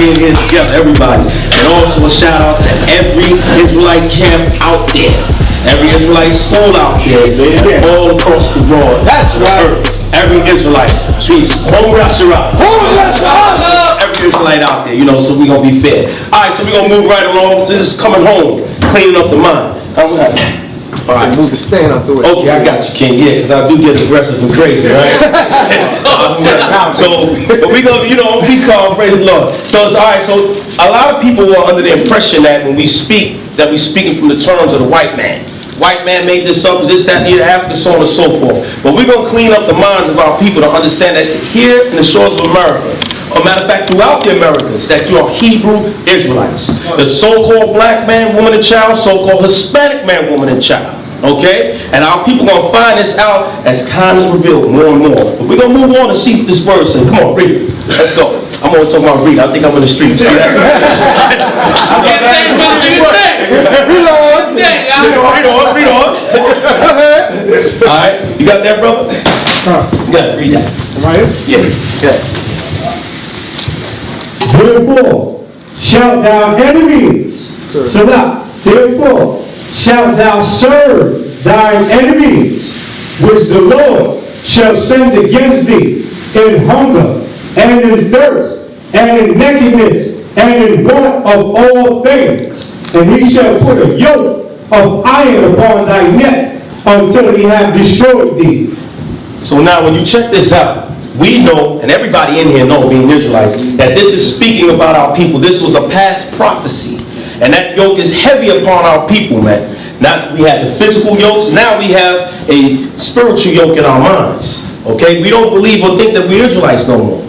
being here together, everybody. And also a shout out to every Israelite camp out there. Every Israelite school out there, all across the world. That's right. Every Israelite. She's HaShar. Every Israelite out there, you know, so we're going to be fair. All right, so we're going to move right along. So this is coming home, cleaning up the mind. All right. Move the stand up the way. Okay, I got you, King. Yeah, because I do get aggressive and crazy, right? So, but we gonna, you know, be calm, praise the Lord. So it's all right. So a lot of people are under the impression that when we speak, that we're speaking from the terms of the white man. White man made this up, this, that, and the Africa, so on and so forth. But we're gonna clean up the minds of our people to understand that here in the shores of America, a matter of fact, throughout the Americas, that you are Hebrew Israelites. The so-called black man, woman, and child, so-called Hispanic man, woman, and child. Okay? And our people are going to find this out as time is revealed more and more. But we're going to move on and see what this word says. Come on, read it. Let's go. I'm going to talk about read. I think I'm in the street. See, that's read on. All right. You got that, brother? You got it. Read that. Right? Yeah. Good. Therefore, shalt thou enemies, Salah, therefore, shalt thou serve thine enemies, which the Lord shall send against thee in hunger, and in thirst, and in nakedness, and in want of all things. And he shall put a yoke of iron upon thy neck, until he have destroyed thee. So now when you check this out, we know, and everybody in here know, being Israelites, that this is speaking about our people. This was a past prophecy. And that yoke is heavy upon our people, man. Now we have the physical yokes, now we have a spiritual yoke in our minds. Okay? We don't believe or think that we're Israelites no more.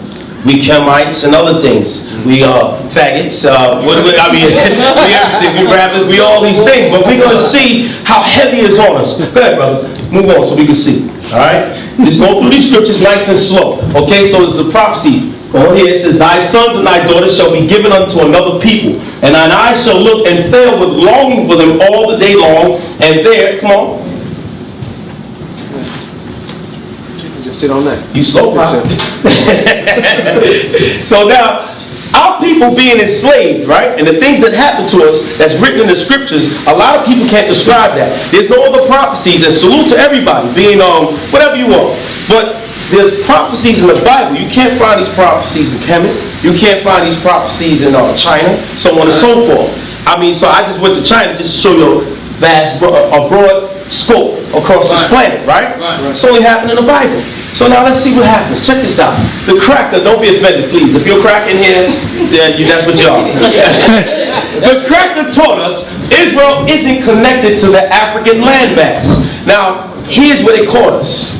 We Kemites and other things. We faggots, we everything, we rappers, we all these things. But we're going to see how heavy is on us. Go ahead, brother. Move on so we can see. Alright? Just go through these scriptures nice and slow. Okay, so it's the prophecy. Go here, it says, thy sons and thy daughters shall be given unto another people, and thine eyes shall look and fail with longing for them all the day long, and there, come on. Just sit on that. You slow, bro. So now, our people being enslaved, right? And the things that happen to us that's written in the scriptures, a lot of people can't describe that. There's no other prophecies, and salute to everybody, being whatever you are. But there's prophecies in the Bible. You can't find these prophecies in Kemet. You can't find these prophecies in China, so on and so forth. I mean, so I just went to China just to show you a broad scope across this planet, right? It's only happened in the Bible. So now let's see what happens. Check this out. The cracker, don't be offended, please. If you're cracking here, that's what you are. The cracker taught us Israel isn't connected to the African landmass. Now, here's where they caught us.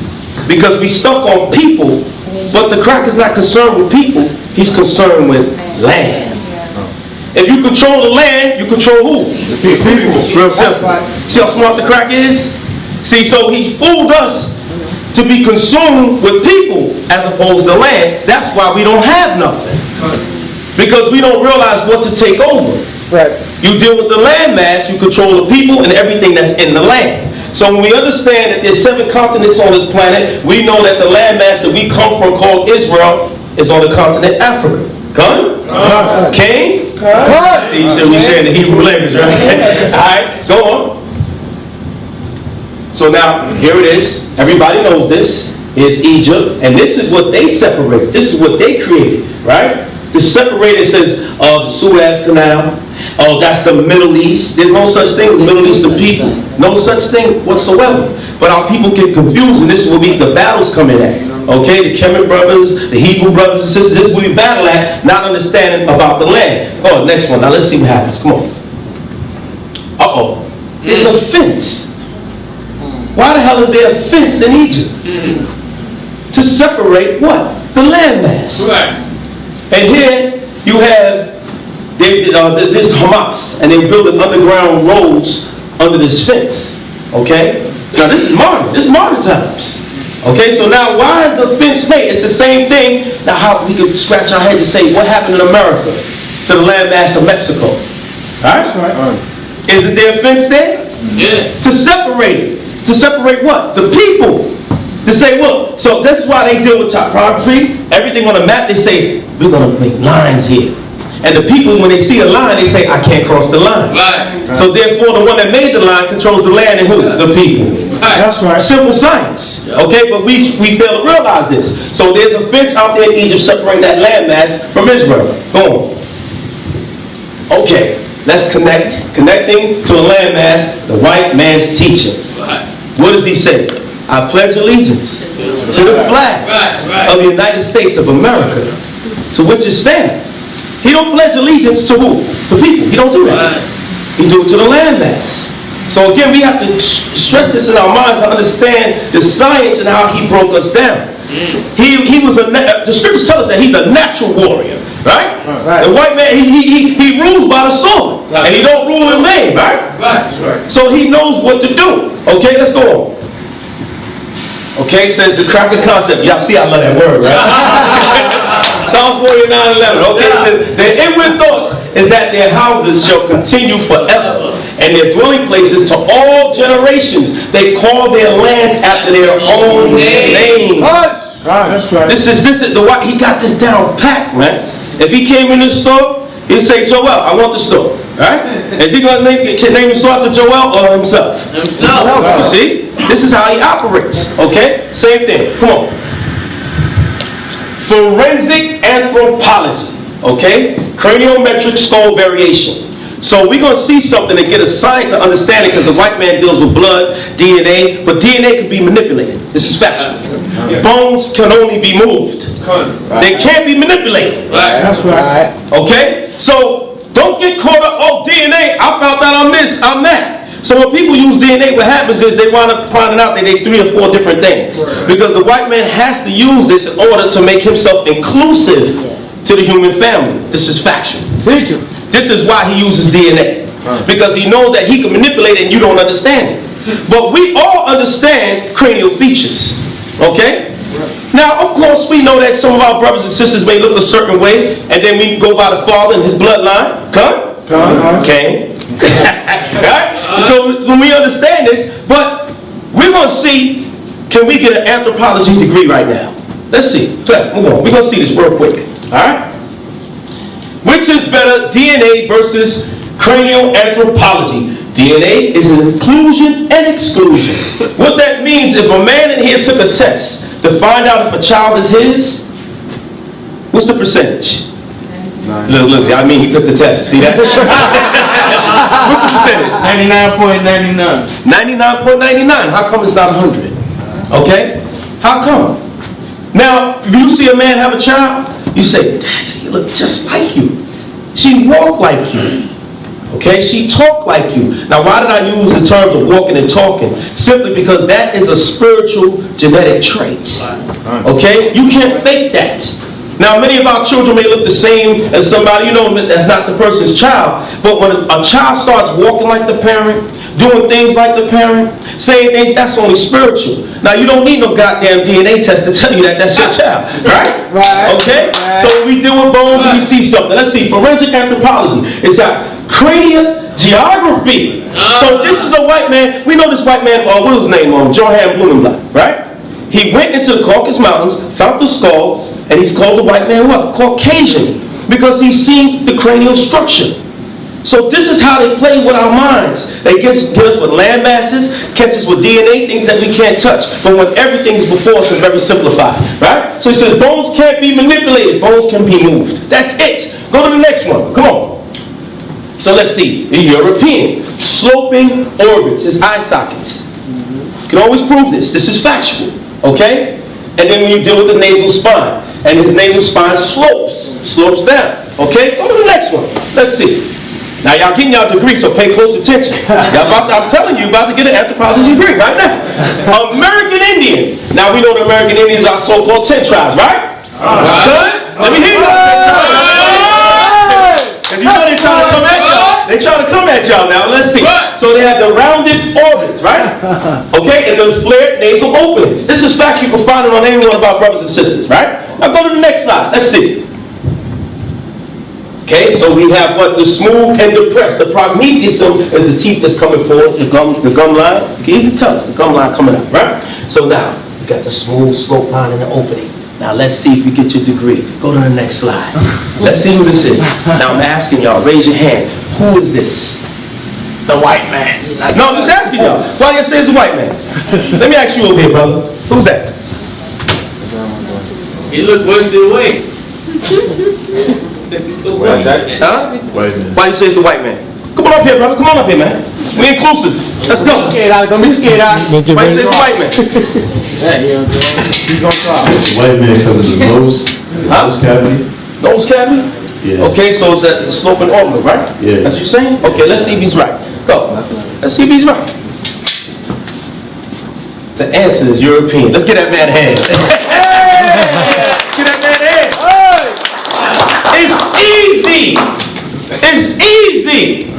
Because we stuck on people, but the cracker's not concerned with people. He's concerned with land. If you control the land, you control who? The people. Real simple. See how smart the cracker is? See, so he fooled us to be consumed with people as opposed to land. That's why we don't have nothing. Because we don't realize what to take over. Right. You deal with the land mass, you control the people and everything that's in the land. So when we understand that there's 7 continents on this planet, we know that the land mass that we come from called Israel is on the continent Africa. Gun? King? See, we share the Hebrew language, right? Alright, go on. So now, here it is. Everybody knows this. Here's Egypt. And this is what they separated. This is what they created, right? The separated says the Suez Canal. Oh, that's the Middle East. There's no such thing as Middle Eastern people. No such thing whatsoever. But our people get confused, and this is where the battles come in at. Okay, the Kemet brothers, the Hebrew brothers and sisters, this is where we battle at, not understanding about the land. Oh, next one. Now let's see what happens. Come on. Uh-oh. There's a fence. Why the hell is there a fence in Egypt? To separate what? The landmass. Right. And here you have this Hamas, and they're building underground roads under this fence. Okay? Now this is modern. This is modern times. Okay, so now why is the fence made? It's the same thing. Now how we could scratch our head to say what happened in America to the landmass of Mexico? Alright? Isn't there a fence there? Yeah. To separate it. To separate what? The people. To say, look, so that's why they deal with topography. Everything on the map, they say, we're going to make lines here. And the people, when they see a line, they say, I can't cross the line. Right. So therefore, the one that made the line controls the land and who? The people. That's right. Simple science. Okay, but we fail to realize this. So there's a fence out there in Egypt separating that landmass from Israel. Go on. Okay, let's connect. Connecting to a landmass, the white man's teaching. Right. What does he say? I pledge allegiance to the flag of the United States of America, to which it stands. He don't pledge allegiance to who? The people. He don't do that. He do it to the landmass. So again, we have to stress this in our minds to understand the science and how he broke us down. He was the scriptures tell us that he's a natural warrior, right? The white man, he rules by the sword, and he don't rule in vain, right? So he knows what to do. Okay, let's go on. Okay, it says the cracker concept. Y'all see I love that word, right? Psalms 49:11. Okay, it says their inward thoughts is that their houses shall continue forever, and their dwelling places to all generations. They call their lands after their own names. That's right. This is the why he got this down pat, man. If he came in the store, he'd say, Joel, I want the store. Right? Is he going to name the store after Joel or himself? Himself. You see? This is how he operates. Okay? Same thing. Come on. Forensic anthropology. Okay? Craniometric skull variation. So we're going to see something to get a science of understanding, because the white man deals with blood, DNA, but DNA can be manipulated. This is factual. Bones can only be moved. They can't be manipulated. That's right. Okay? So don't get caught up, oh, DNA, I found out on this, on that. So when people use DNA, what happens is they wind up finding out that they 3 or 4 different things. Because the white man has to use this in order to make himself inclusive to the human family. This is factual. This is why he uses DNA. Because he knows that he can manipulate it and you don't understand it. But we all understand cranial features. Okay? Now, of course, we know that some of our brothers and sisters may look a certain way, and then we go by the father and his bloodline. Cain. Right? So when we understand this, but we're going to see, can we get an anthropology degree right now? Let's see. Move on. We're going to see this real quick. All right? Which is better, DNA versus cranial anthropology? DNA is an inclusion and exclusion. What that means, if a man in here took a test to find out if a child is his, what's the percentage? Look, I mean he took the test. See that? What's the percentage? 99.99. 99.99. How come it's not 100? Okay? How come? Now, if you see a man have a child, you say, Dad, she look just like you. She walk like you. Okay? She talk like you. Now, why did I use the terms of walking and talking? Simply because that is a spiritual genetic trait. Okay? You can't fake that. Now, many of our children may look the same as somebody, you know, that's not the person's child. But when a child starts walking like the parent, doing things like the parent, saying things, that's only spiritual. Now, you don't need no goddamn DNA test to tell you that that's your child. Right? Okay? So when we deal with bones and we see something. Let's see. Forensic anthropology. It's got cranial geography. So this is a white man. We know this white man, what was his name? Johann Blumenblatt. Right? He went into the Caucasus Mountains, found the skull, and he's called the white man what? Caucasian. Because he's seen the cranial structure. So this is how they play with our minds. They get us with land masses, catch us with DNA, things that we can't touch. But when everything is before us and very simplified. Right? So he says bones can't be manipulated. Bones can be moved. That's it. Go to the next one. Come on. So let's see. The European. Sloping orbits. His eye sockets. You can always prove this. This is factual. Okay? And then when you deal with the nasal spine, and his nasal spine slopes down. Okay? Go to the next one. Let's see. Now y'all getting y'all degree, so pay close attention. I'm telling you, about to get an anthropology degree right now. American Indian. Now we know the American Indians are so-called 10 tribes, right? Good? Let me hear you. Because you know they trying to come at y'all. They trying to come at y'all now. Let's see. So they have the rounded orbits, right? Okay, and the flared nasal openings. This is facts. You can find it on any one of our brothers and sisters, right? Now go to the next slide. Let's see. Okay, so we have what? The smooth and depressed. The prognathism is the teeth that's coming forward, the gum line. You can easily tell it's the gum line coming up, right? So now, you got the smooth slope line and the opening. Now let's see if you get your degree. Go to the next slide. Let's see who this is. Now I'm asking y'all, raise your hand. Who is this? The white man. No, I'm just asking y'all. Why do you say it's a white man? Let me ask you over here, brother. Who's that? He look worse than Wayne. Huh? Why do you say it's the white man? Come on up here, brother. Come on up here, man. We inclusive. Let's go. Why do you say it's the white man? He's on trial. White man because of the nose cavity. Nose cavity? Yeah. Okay, so it's a sloping organ, right? Yeah. That's what you're saying? Okay, let's see if he's right. Go. Let's see if he's right. The answer is European. Let's get that man a hand. Get that man a hand. It's easy. It's easy.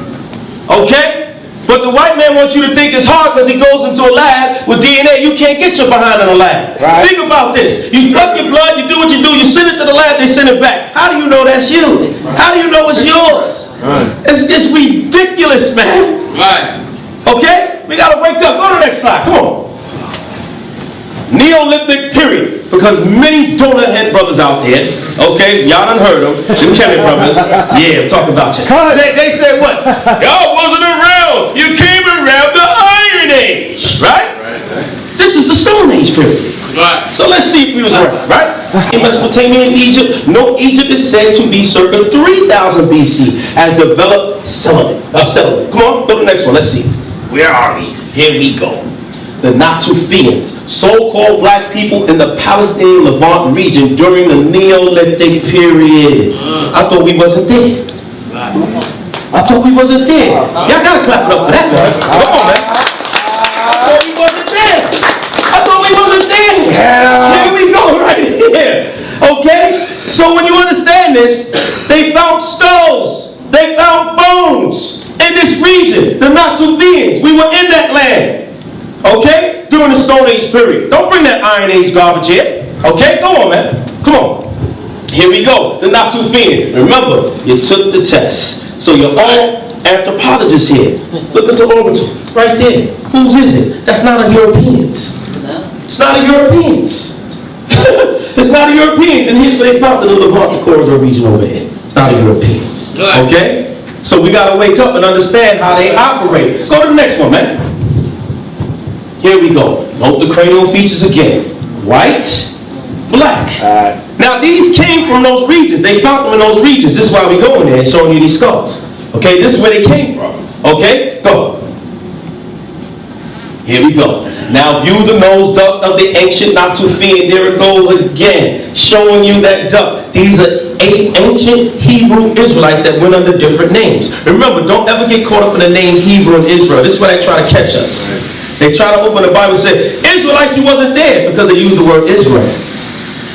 Okay? But the white man wants you to think it's hard because he goes into a lab with DNA. You can't get your behind in a lab. Right. Think about this. You suck your blood, you do what you do, you send it to the lab, they send it back. How do you know that's you? How do you know it's yours? Right. It's ridiculous, man. Right. Okay? We got to wake up. Go to the next slide. Come on. Neolithic period. Because many donut head brothers out there, okay, y'all done heard them, the Kelly brothers, yeah, talk about you. They said what? Y'all wasn't around. You came around the Iron Age, right? This is the Stone Age period. Right. So let's see if we was right? In Mesopotamia and Egypt, no, Egypt is said to be circa 3000 BC as developed settlement. Come on, go to the next one. Let's see. Where are we? Here we go. The Natufians, so-called black people in the Palestinian Levant region during the Neolithic period. I thought we wasn't there. I thought we wasn't there. Y'all gotta clap it up for that, man. Come on, man. I thought we wasn't there. I thought we wasn't there. Here we go, right here. Okay? So when you understand this, they found skulls. They found bones in this region. The Natufians. We were in that land. Okay? During the Stone Age period. Don't bring that Iron Age garbage here. Okay? Go on, man. Come on. Here we go. The Natufian. Remember, you took the test. So you're all anthropologists here. Look at the orbital. Right there. Whose is it? That's not a Europeans. It's not a Europeans. It's not a Europeans. And here's where they found the Levant corridor region over here. It's not a Europeans. Okay? So we got to wake up and understand how they operate. Go to the next one, man. Here we go. Note the cranial features again. White, black. Now these came from those regions. They found them in those regions. This is why we go in there and showing you these skulls. Okay, this is where they came from. Okay, go. Here we go. Now view the nose duct of the ancient Natufian. There it goes again, showing you that duct. These are 8 ancient Hebrew Israelites that went under different names. Remember, don't ever get caught up in the name Hebrew and Israel. This is why they try to catch us. They try to open the Bible and say, Israelites, you wasn't there, because they used the word Israel.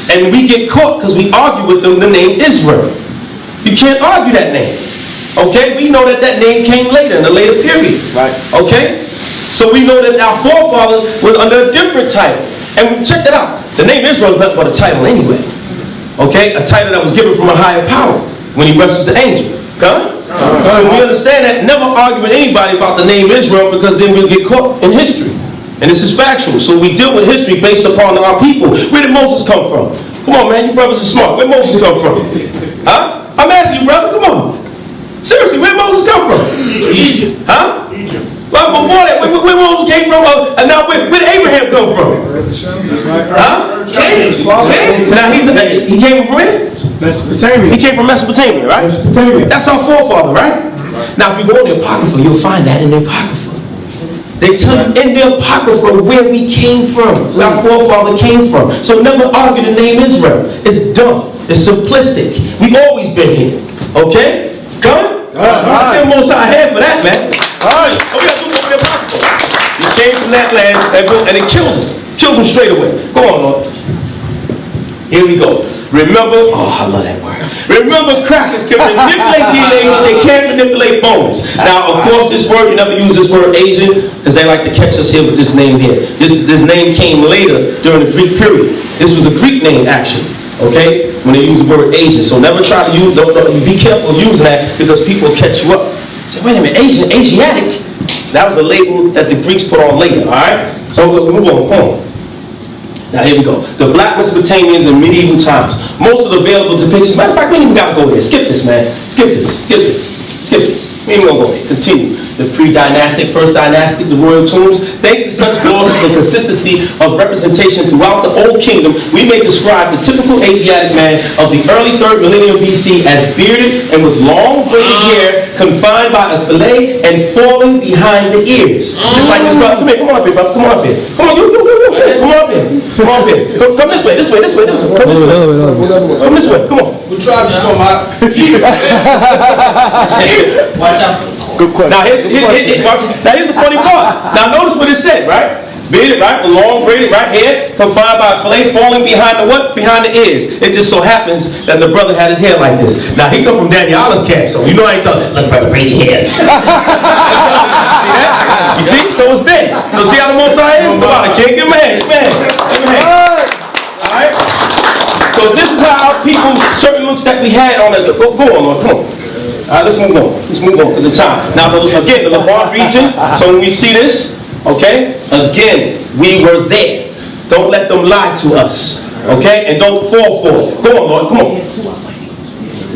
And we get caught because we argue with them the name Israel. You can't argue that name. Okay? We know that that name came later, in the later period. Right. Okay? So we know that our forefathers was under a different title. And check that out. The name Israel is nothing but a title anyway. Okay? A title that was given from a higher power when he wrestled the angel. Okay? So we understand that. Never argue with anybody about the name Israel, because then we'll get caught in history. And this is factual. So we deal with history based upon our people. Where did Moses come from? Come on, man. You brothers are smart. Where did Moses come from? Huh? I'm asking you, brother. Come on. Seriously, where did Moses come from? Egypt. Huh? Well, before that, where Moses came from, and now where did Abraham come from? Huh? Now he came from where? Mesopotamia. He came from Mesopotamia, right? Mesopotamia. That's our forefather, right? Now, if you go in the Apocrypha, you'll find that in the Apocrypha. They tell you in the Apocrypha where we came from, where our forefather came from. So never argue the name Israel. It's dumb. It's simplistic. We've always been here. Okay? Come? Let's give Most High hand for that, man. All right. Oh, we got to do something in the Apocrypha. He came from that land and it kills him. Kills him straight away. Go on, Lord. Here we go. Remember, oh, I love that word. Remember, crackers can manipulate DNA, but they can't manipulate bones. Now, of course, this word, you never use this word Asian, because they like to catch us here with this name here. This name came later during the Greek period. This was a Greek name, actually, okay, when they use the word Asian. So never try to use, don't be careful of using that, because people catch you up. Say, wait a minute, Asiatic? That was a label that the Greeks put on later, all right? So we'll move on, come on. Now here we go. The black Mesopotamians in medieval times. Most of the available depictions. Matter of fact, we ain't even got to go there. Skip this, man. Skip this. Skip this. Skip this. We ain't gonna go there. Continue. The pre-dynastic, first dynastic, the royal tombs. Thanks to such glosses and consistency of representation throughout the Old Kingdom, we may describe the typical Asiatic man of the early 3rd millennium BC as bearded and with long braided hair confined by a fillet and falling behind the ears. Just like this brother. Come here, come on up here, brother. Come on up here. Come on, you. Come on up here. Come on up here. Come this way, this way. Come this way. Come this way. Come on. We tried before, my. Watch out. Good question. Now here's the funny part. Now notice what it said, right? Bearded, right? With long braided right hair, confined by a fillet, falling behind the what? Behind the ears. It just so happens that the brother had his hair like this. Now he come from Daniela's camp, so you know I ain't telling. Look, brother, braid your hair. See that? You see? So it's there. So see how the Messiah is? Come on, I can't give him a hand. Give him a hand. Give him a hand. All right. So this is how our people, certain looks that we had on the. Go on, Lord. Come on. All right, let's move on. Let's move on because of time. Now, again, the Levant region. So when we see this, okay, again, we were there. Don't let them lie to us, okay, and don't fall for it. Go on, Lord, come on.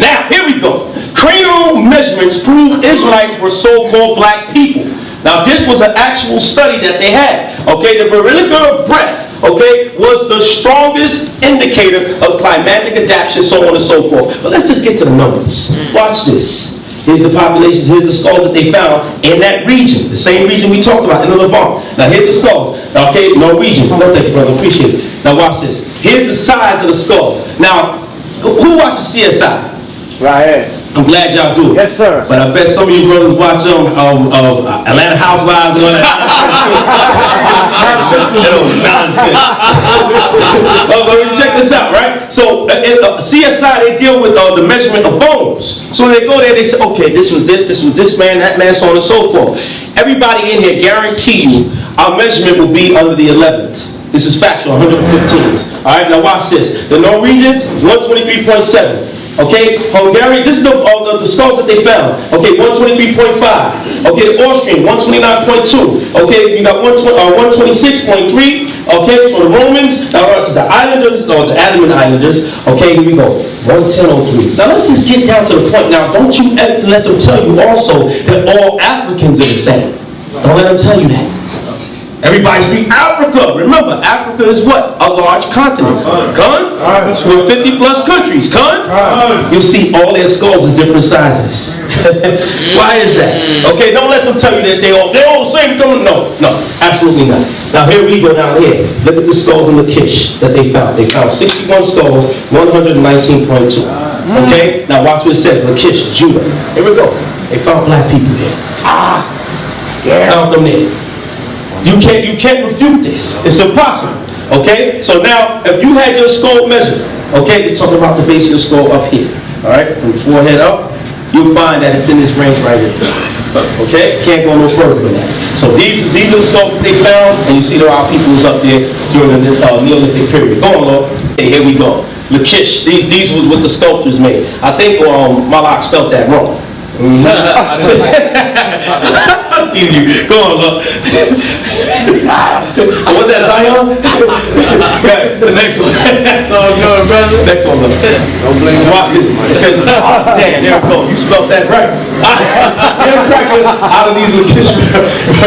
Now, here we go. Cranial measurements prove Israelites were so-called black people. Now, this was an actual study that they had. Okay, the vertical breadth, okay, was the strongest indicator of climatic adaptation, so on and so forth. But let's just get to the numbers. Watch this. Here's the populations, here's the skulls that they found in that region, the same region we talked about in the Levant. Now here's the skulls. Okay, Norwegian. No, thank you, brother. Appreciate it. Now watch this. Here's the size of the skull. Now, who watches CSI? Right here. I'm glad y'all do it. Yes, sir. But I bet some of you brothers watch Atlanta Housewives and all that. Nonsense. But check this out, right? So CSI, they deal with the measurement of bones. So when they go there, they say, okay, this was this man, that man, so on and so forth. Everybody in here, guarantee you, our measurement will be under the 11s. This is factual, 115s. All right, now watch this. The Norwegians, 123.7. Okay, Hungarian, this is the skulls that they found. Okay, 123.5. Okay, the Austrian, 129.2. Okay, you got 126.3. Okay, so the Romans, now the Islanders, or the Ottoman Islanders. Okay, here we go, 110.03. Now let's just get down to the point. Now, don't you ever let them tell you also that all Africans are the same. Don't let them tell you that. Everybody speak Africa. Remember, Africa is what? A large continent. With 50 plus countries. You'll see all their skulls is different sizes. Why is that? Okay, don't let them tell you that they're all the same. No, absolutely not. Now here we go down here. Look at the skulls in Lachish that they found. They found 61 skulls, 119.2. Okay, now watch what it says. Lachish, Judah. Here we go. They found black people there. Found them there. You can't refute this. It's impossible. Okay? So now, if you had your skull measured, okay, they're talking about the base of your skull up here. Alright? From the forehead up, you'll find that it's in this range right here. Okay? Can't go no further than that. So these are the skulls that they found, and you see there are people who's up there during the Neolithic period. Go on, Lord. Hey, here we go. Lachish. These were what the sculptors made. I think Malak spelled that wrong. I'm teasing you. Go on, look. What's that, Zion? Okay, the next one. Next one, look. Don't blame Watch it. It says, damn, there we go. You spelled that right. They're cracking out of these Lachish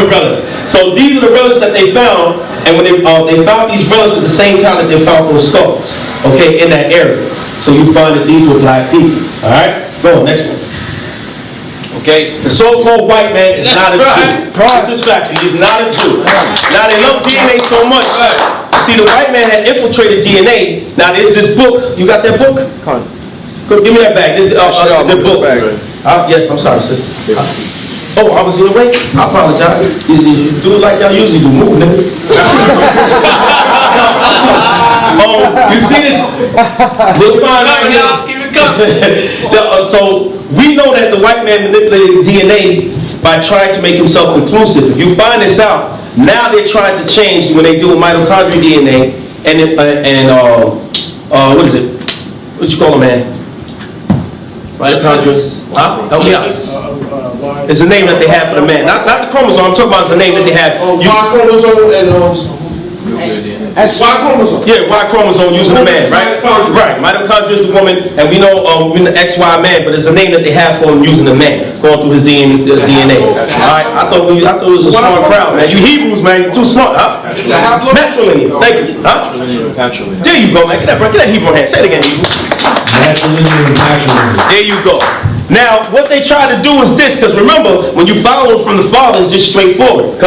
relics. So these are the relics that they found, and when they found these relics at the same time that they found those skulls, okay, in that area. So you find that these were black people. All right? Go on, next one. Okay, the so-called white man is not a Jew. This is fact. He is not a Jew. Now they love DNA so much. See, the white man had infiltrated DNA. Now there's this book. You got that book? Go, give me that bag. The book. Yes, I'm sorry, sister. Oh, I was in the way. I apologize. You do it like y'all usually do. Move, nigga. You see this? We'll find right now. Keep it coming. So we know that the white man manipulated DNA by trying to make himself inclusive. If you find this out, now they're trying to change when they do mitochondrial DNA and what is it? What you call it, man? Mitochondria. Help me out. It's the name that they have for the man. Not the chromosome. I'm talking about the name that they have. Y chromosome and That's Y chromosome. Yeah, Y chromosome using the man, right? Right. Mitochondria is the woman, and we know the XY man, but there's a name that they have for him using the man, going through his DNA. All right. I thought it was a smart crowd, man. You Hebrews, man, you're too smart, huh? Matrilineal. Thank you. Huh? There you go, man. Get that Hebrew hand. Say it again, Hebrew. There you go. Now, what they try to do is this, because remember, when you follow from the Father, it's just straightforward.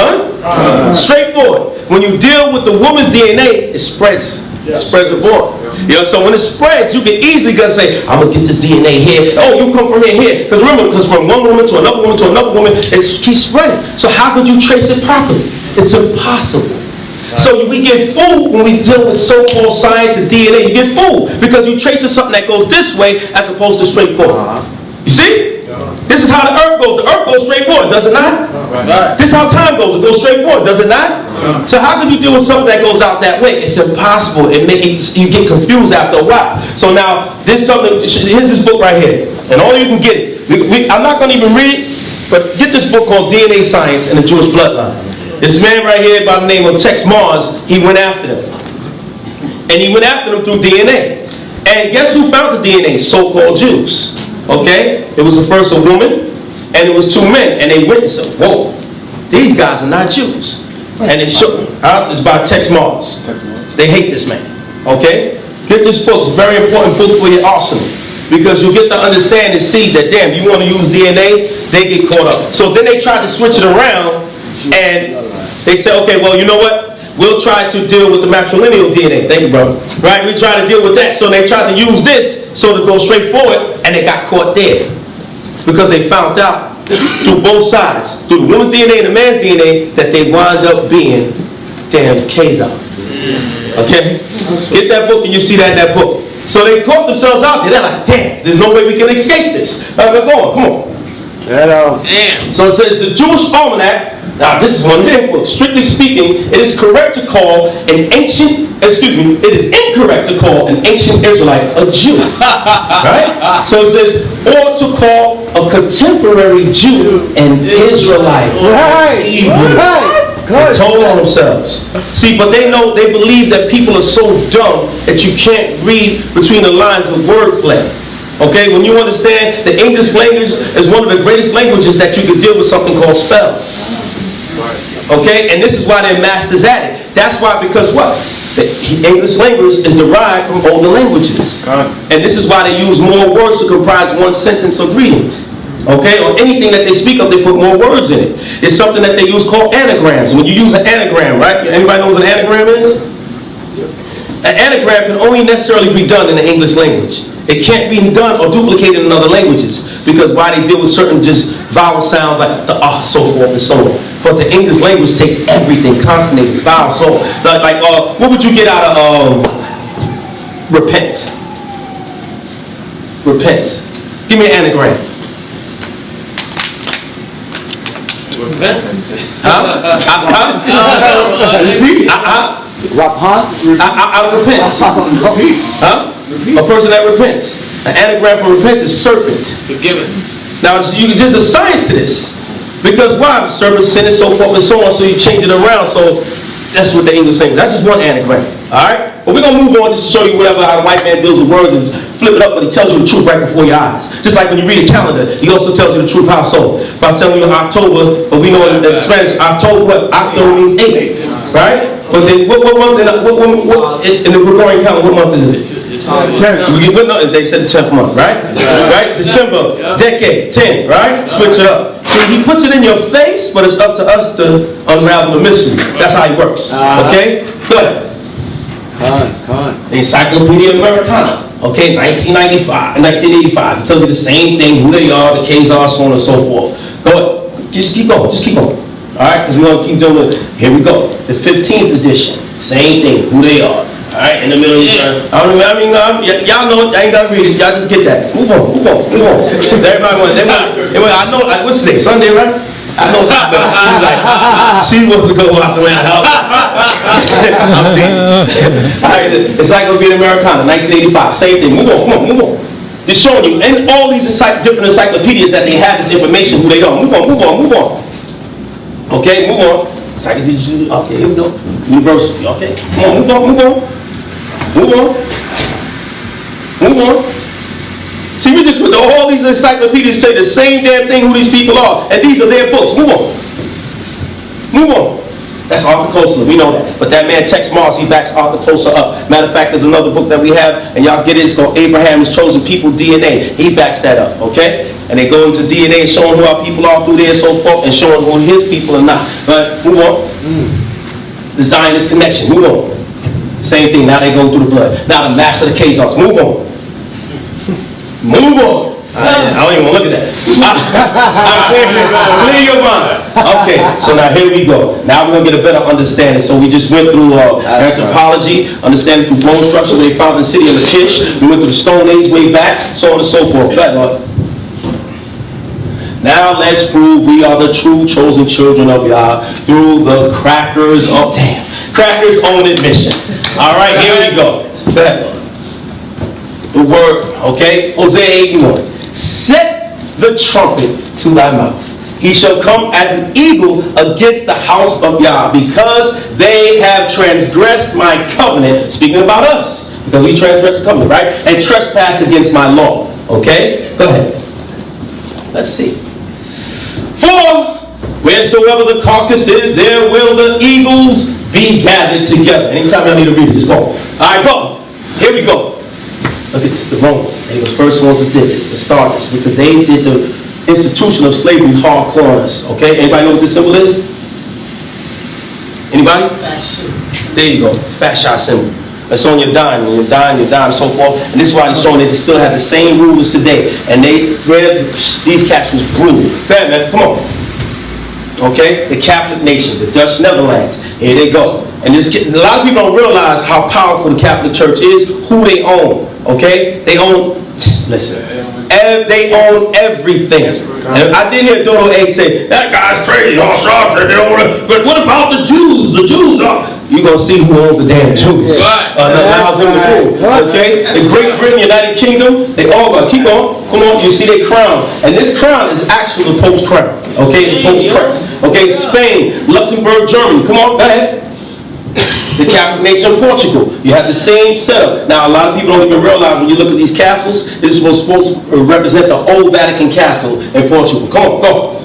Straightforward. When you deal with the woman's DNA, it spreads. It spreads abroad. You know, so when it spreads, you can easily go say, I'm going to get this DNA here. Oh, you come from here. Because remember, from one woman to another woman to another woman, it keeps spreading. So how could you trace it properly? It's impossible. So we get fooled when we deal with so-called science and DNA. You get fooled because you trace something that goes this way as opposed to straightforward. You see? This is how the earth goes. The earth goes straight forward, does it not? This is how time goes. It goes straight forward, does it not? So how could you deal with something that goes out that way? It's impossible. You get confused after a while. So now, here's this book right here. And all you can get it. I'm not going to even read it, but get this book called DNA Science and the Jewish Bloodline. This man right here by the name of Tex Mars, he went after them. And he went after them through DNA. And guess who found the DNA? So-called Jews. Okay? It was first a woman, and it was two men. And they witnessed it. Whoa, these guys are not Jews. And they shook them. It's by Tex Mars. They hate this man. Okay? Get this book. It's a very important book for your arsenal. Because you get to understand and see that, damn, you want to use DNA, they get caught up. So then they tried to switch it around, and they said, okay, well, you know what? We'll try to deal with the matrilineal DNA. Thank you, brother. Right? We try to deal with that. So they tried to use this so to go straight forward, and they got caught there. Because they found out through both sides, through the woman's DNA and the man's DNA, that they wound up being damn Khazars. Okay? Get that book and you see that in that book. So they caught themselves out there. They're like, damn, there's no way we can escape this. Go on, come on. Damn. So it says the Jewish Almanac. Now this is one of their books. Strictly speaking, it is correct to call it is incorrect to call an ancient Israelite a Jew. Right? So it says, or to call a contemporary Jew an Israelite. Right. They told on themselves. See, but they believe that people are so dumb that you can't read between the lines of wordplay. Okay, when you understand the English language is one of the greatest languages that you could deal with something called spells. Okay, and this is why they're masters at it. That's why, because what? The English language is derived from older languages. And this is why they use more words to comprise one sentence or greetings. Okay, or anything that they speak of, they put more words in it. It's something that they use called anagrams. When you use an anagram, right? Anybody know what an anagram is? An anagram can only necessarily be done in the English language. It can't be done or duplicated in other languages because why they deal with certain just vowel sounds like the so forth and so on. But the English language takes everything, consonants, vowels, so like what would you get out of repent? Repent. Give me an anagram. Repent. I repent. Huh? A person that repents. An anagram for repent is serpent. Forgiven. Now there's a science to this. Because why? Serpent, sin, and so forth and so on. So you change it around. So that's what the English language. That's just one anagram. Alright? But we're going to move on just to show you whatever how a white man deals with words and flip it up, but he tells you the truth right before your eyes. Just like when you read a calendar, he also tells you the truth. How so? By telling you October, but we know in Spanish, October, what? October means 8. Right? But then what month in the Gregorian calendar, what month is it? They said the 10th month, right? Right? December, decade, 10, right? Switch it up. See, he puts it in your face, but it's up to us to unravel the mystery. That's how he works. Okay? Go ahead. The Encyclopedia Americana. Okay, 1985. It tells you the same thing, who they are, the Khazars, so on and so forth. Go ahead. Just keep going. Alright, because we're going to keep doing it. Here we go. The 15th edition. Same thing, who they are. Alright, in the middle of the turn. Y'all know it. I ain't got to read it. Y'all just get that. Move on. Everybody wants. I know, what's today? Sunday, right? I know she wants to go watch around the house. I'm teasing. Alright, Encyclopedia Americana, 1985. Same thing. Move on. They're showing you, and all these different encyclopedias that they have this information, who they are. Move on. Okay, move on. Second, okay, here we go. University, okay. Come on, move on, move on. Move on. Move on. See, we just put all these encyclopedias say the same damn thing who these people are. And these are their books. Move on. Move on. That's Arthur Koestler, we know that. But that man Tex Mars, he backs Arthur Koestler up. Matter of fact, there's another book that we have, and y'all get it, it's called Abraham's Chosen People DNA. He backs that up, okay? And they go into DNA and showing who our people are through there and so forth, and showing who his people are not. But move on. The Zionist connection, move on. Same thing, now they go through the blood. Now the maps of the Khazars, move on. Move on. I don't even want to look at that. Clear your mind. Okay, so now here we go. Now we're going to get a better understanding. So we just went through anthropology, understanding through bone structure, where they found the city of Lachish. We went through the Stone Age way back, so on and so forth. Go ahead, Lord. Now let's prove we are the true chosen children of Yah through the crackers of, crackers' own admission. All right, here we go. Go ahead, Lord. The word, okay? Hosea 8:1. Set the trumpet to thy mouth. He shall come as an eagle against the house of Yah, because they have transgressed my covenant. Speaking about us, because we transgressed the covenant, right? And trespassed against my law. Okay? Go ahead. Let's see. For wheresoever the carcass is, there will the eagles be gathered together. Anytime I need to read it, just go. All right, go. Here we go. Look at this, the Romans. They were the first ones that did this, and started this, because they did the institution of slavery hardcore on us. Okay? Anybody know what this symbol is? Anybody? There you go. HaShar symbol. It's on your dime. When you're dying, and so forth. And this is why they're showing they still have the same rulers today. And these cats was brutal. Go ahead, man. Come on. Okay? The Catholic nation, the Dutch Netherlands. Here they go. And a lot of people don't realize how powerful the Catholic Church is, who they own. Okay? They own, listen, they own everything. And I did hear Dodo Egg say, that guy's crazy, HaShar, but what about the Jews? The Jews are... You're going to see who owns the damn Jews. Right. Okay? The Great Britain, United Kingdom, they all go. Keep on. Come on. You see their crown. And this crown is actually the Pope's crown. Okay? The Pope's crest. Okay? Spain, Luxembourg, Germany. Come on. Go ahead. The Catholic nation of Portugal. You have the same setup. Now, a lot of people don't even realize when you look at these castles, this was supposed to represent the old Vatican castle in Portugal. Come on, go.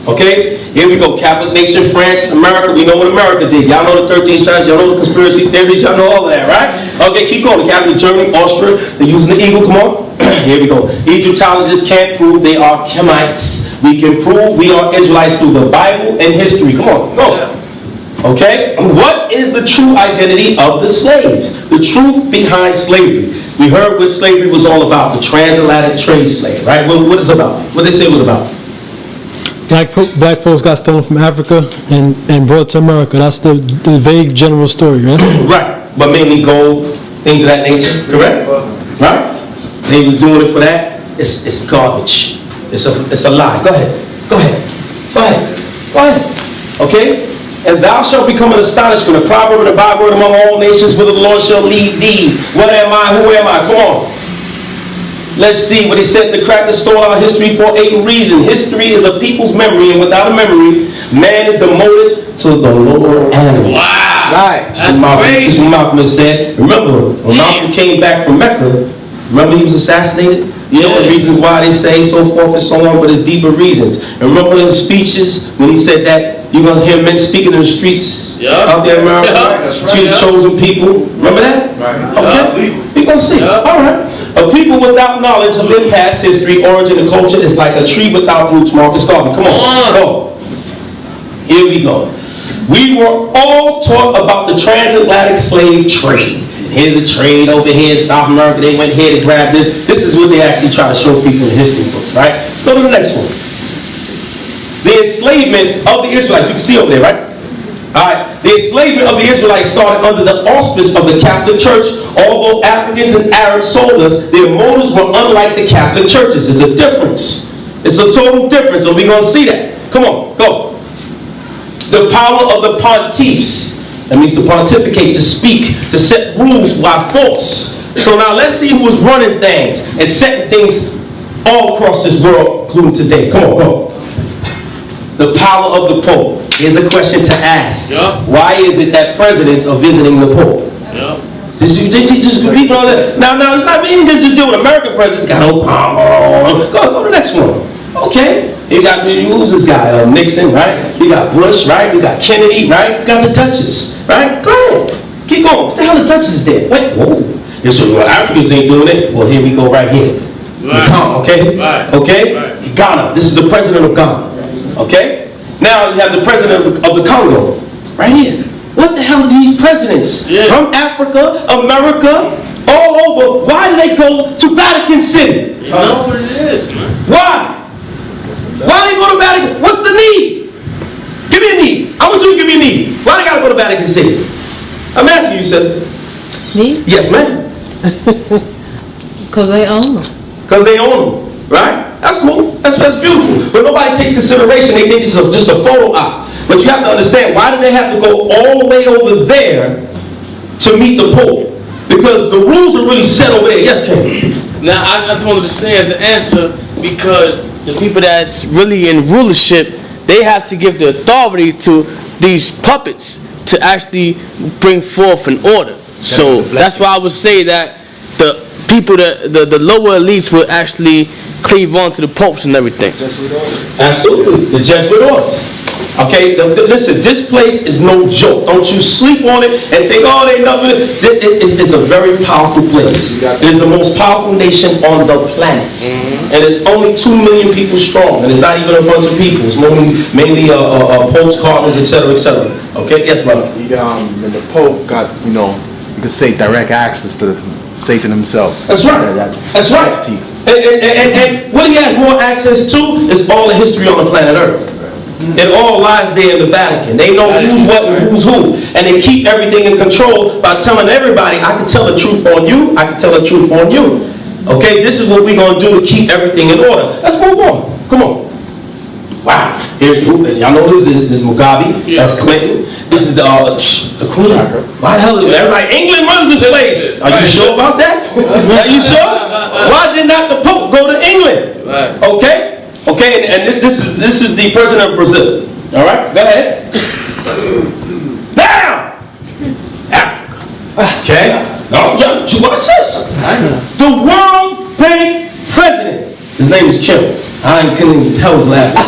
Okay? Here we go. Catholic nation, France, America. We know what America did. Y'all know the 13 strategies. Y'all know the conspiracy theories. Y'all know all of that, right? Okay, keep going. The Catholic Germany, Austria. They're using the eagle. Come on. Here we go. Egyptologists can't prove they are Kemites. We can prove we are Israelites through the Bible and history. Come on, go. Okay? What is the true identity of the slaves? The truth behind slavery. We heard what slavery was all about, the transatlantic trade slave, right? What is it about? What did they say it was about? Black folks got stolen from Africa and brought to America. That's the vague general story, right? Right. But mainly gold, things of that nature, correct? Right? They was doing it for that. It's garbage. It's a lie. Go ahead. Go ahead. Go ahead. Go ahead. Okay? And thou shalt become an astonishment, a proverb and a byword among all nations, whither the Lord shall lead thee. What am I? Who am I? Come on. Let's see what he said. The crackers stole our history for a reason. History is a people's memory, and without a memory, man is demoted to the lower animal. Wow. Right. That's crazy. This is what Malcolm said. Remember, when Malcolm came back from Mecca, remember he was assassinated? You know the reasons why they say so forth and so on, but it's deeper reasons. And remember in the speeches when he said that you're going to hear men speaking in the streets out there in America? To the chosen people. Remember that? Right. Okay. We're going to see. All right. A people without knowledge of their past history, origin, and culture is like a tree without roots. Marcus Garvey. Come on. Go. Here we go. We were all taught about the transatlantic slave trade. Here's a trade over here in South America. They went here to grab this. This is what they actually try to show people in history books, right? Go to the next one. The enslavement of the Israelites. You can see over there, right? All right. The enslavement of the Israelites started under the auspice of the Catholic Church. Although Africans and Arabs sold us, their motives were unlike the Catholic churches. There's a difference. It's a total difference, and we're going to see that. Come on, go. The power of the pontiffs. That means to pontificate, to speak, to set rules by force. So now let's see who was running things and setting things all across this world, including today. Come on, go. the power of the Pope. Here's a question to ask. Yeah. Why is it that presidents are visiting the Pope? Yeah. Just people on that. Now, it's not being just deal with American presidents. Got Obama. Go to the next one. Okay. You got, who's this guy? Nixon, right? You got Bush, right? You got Kennedy, right? You got the Duchess, right? Go ahead. Keep going. What the hell the Duchess did? Wait, whoa. So, well, Africans ain't doing it. Well, here we go right here. Right. Ghana, okay? Right. Okay? Right. Ghana. This is the president of Ghana. Okay? Now you have the president of the Congo. Right here. What the hell are these presidents? Yeah. From Africa, America, all over. Why do they go to Vatican City? You know what it is, man. Why? Why they go to Vatican? What's the need? Give me a need. I want you to give me a need. Why they gotta go to Vatican City? I'm asking you, sister. Me? Yes, ma'am. Because they own them. Because they own them, right? That's cool. That's beautiful. But nobody takes consideration. They think this is just a photo op. But you have to understand, why do they have to go all the way over there to meet the Pope? Because the rules are really set over there. Yes, Ken? Now, I just wanted to say as an answer, because the people that's really in rulership, they have to give the authority to these puppets to actually bring forth an order. So that's why I would say that the people, the lower elites will actually cleave on to the popes and everything. Absolutely. The Jesuit orders. Okay, listen, this place is no joke. Don't you sleep on it and think, oh, they nothing. It's a very powerful place. It is the most powerful nation on the planet. And it's only 2 million people strong. And it's not even a bunch of people. It's mainly popes, cardinals, etc., etc. Okay, yes, brother. And the Pope got, you could say direct access to Satan himself. That's right. That's right. Entity. And what he has more access to is all the history on the planet Earth. It all lies there in the Vatican. They know who's what and who's who. And they keep everything in control by telling everybody, I can tell the truth on you, I can tell the truth on you. Okay, this is what we're going to do to keep everything in order. Let's move on. Come on. Wow. Here, y'all know this is Mugabe. That's Clinton. This is the Queen. Why the hell is everybody? England runs this place. Are you sure about that? Are you sure? Why did not the Pope go to England? Okay. Okay, and this is the president of Brazil. All right, go ahead. Now, Africa. Okay. No, watch this. The World Bank president. His name is Kim. I couldn't even tell his last name.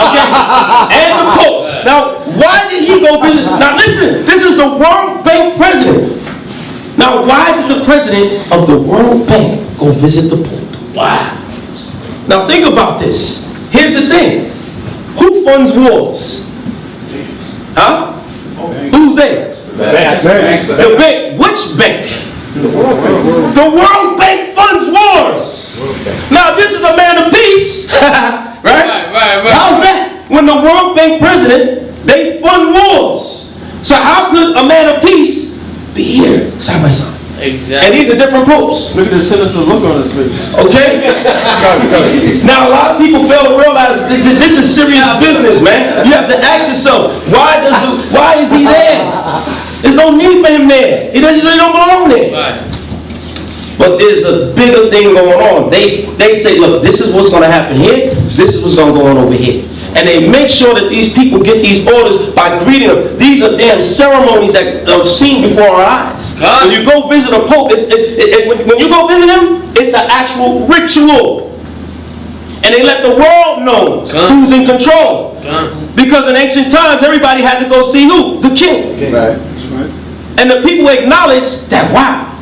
Okay. And the Pope. Now, why did he go visit? Now, listen. This is the World Bank president. Now, why did the president of the World Bank go visit the Pope? Why? Now think about this. Here's the thing. Who funds wars? Huh? Who's they? The bank. Which bank? The World Bank funds wars. Now this is a man of peace. Right? How's that? When the World Bank president, they fund wars. So how could a man of peace be here side by side? Exactly. And these are different popes. Look at the sinister look on his face. Okay? Now, a lot of people fail to realize this is serious business, man. You have to ask yourself, why is he there? There's no need for him there. He don't belong there. Right. But there's a bigger thing going on. They say, look, this is what's going to happen here. This is what's going to go on over here. And they make sure that these people get these orders by greeting them. These are damn ceremonies that are seen before our eyes. When you go visit a pope, when you go visit him, it's an actual ritual. And they let the world know who's in control. Because in ancient times, everybody had to go see who? The king. Right. And the people acknowledge that, wow,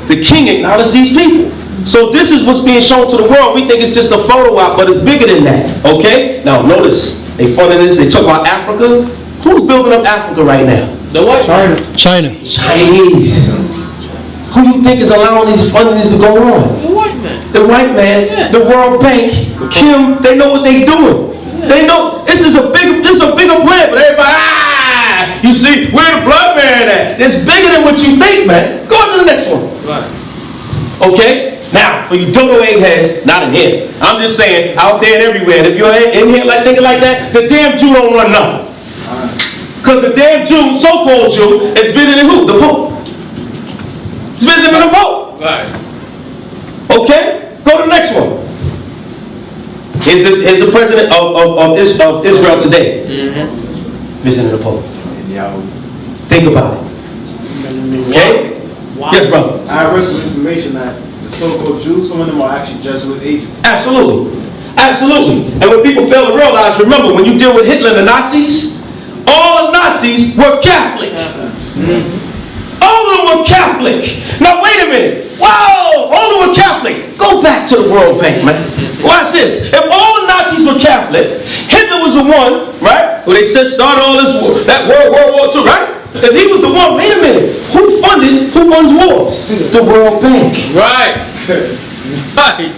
the king acknowledged these people. So this is what's being shown to the world. We think it's just a photo op, but it's bigger than that. Okay? Now notice, they funded this, they talk about Africa. Who's building up Africa right now? The what? China. Chinese. Who you think is allowing these fundings to go on? The white man. The white man, Yeah. the World Bank, Kim, they know what they're doing. They know this is a bigger plan, but everybody, you see, where the blood man at? It's bigger than what you think, man. Go on to the next one. Right. Okay? Now, for you dodo eggheads, not in here. I'm just saying, out there and everywhere. And if you're in here like thinking like that, the damn Jew don't run nothing. Because the damn Jew, so-called Jew, is visiting who? The Pope. He's visiting the Pope. Right. Okay? Go to the next one. Here's the president of Israel today. Visiting the Pope. Think about it. Okay? Yes, brother. I read some information that the so-called Jews, some of them are actually Jesuit agents. Absolutely. Absolutely. And what people fail to realize, remember, when you deal with Hitler and the Nazis, all the Nazis were Catholic. All of them were Catholic. Now, wait a minute. Whoa! All of them were Catholic. Go back to the World Bank, man. Watch this. If all the Nazis were Catholic, Hitler was the one, right, who they said started all this war, that World War II, right? If he was the one, wait a minute. Who funds wars? The World Bank. Right. Right.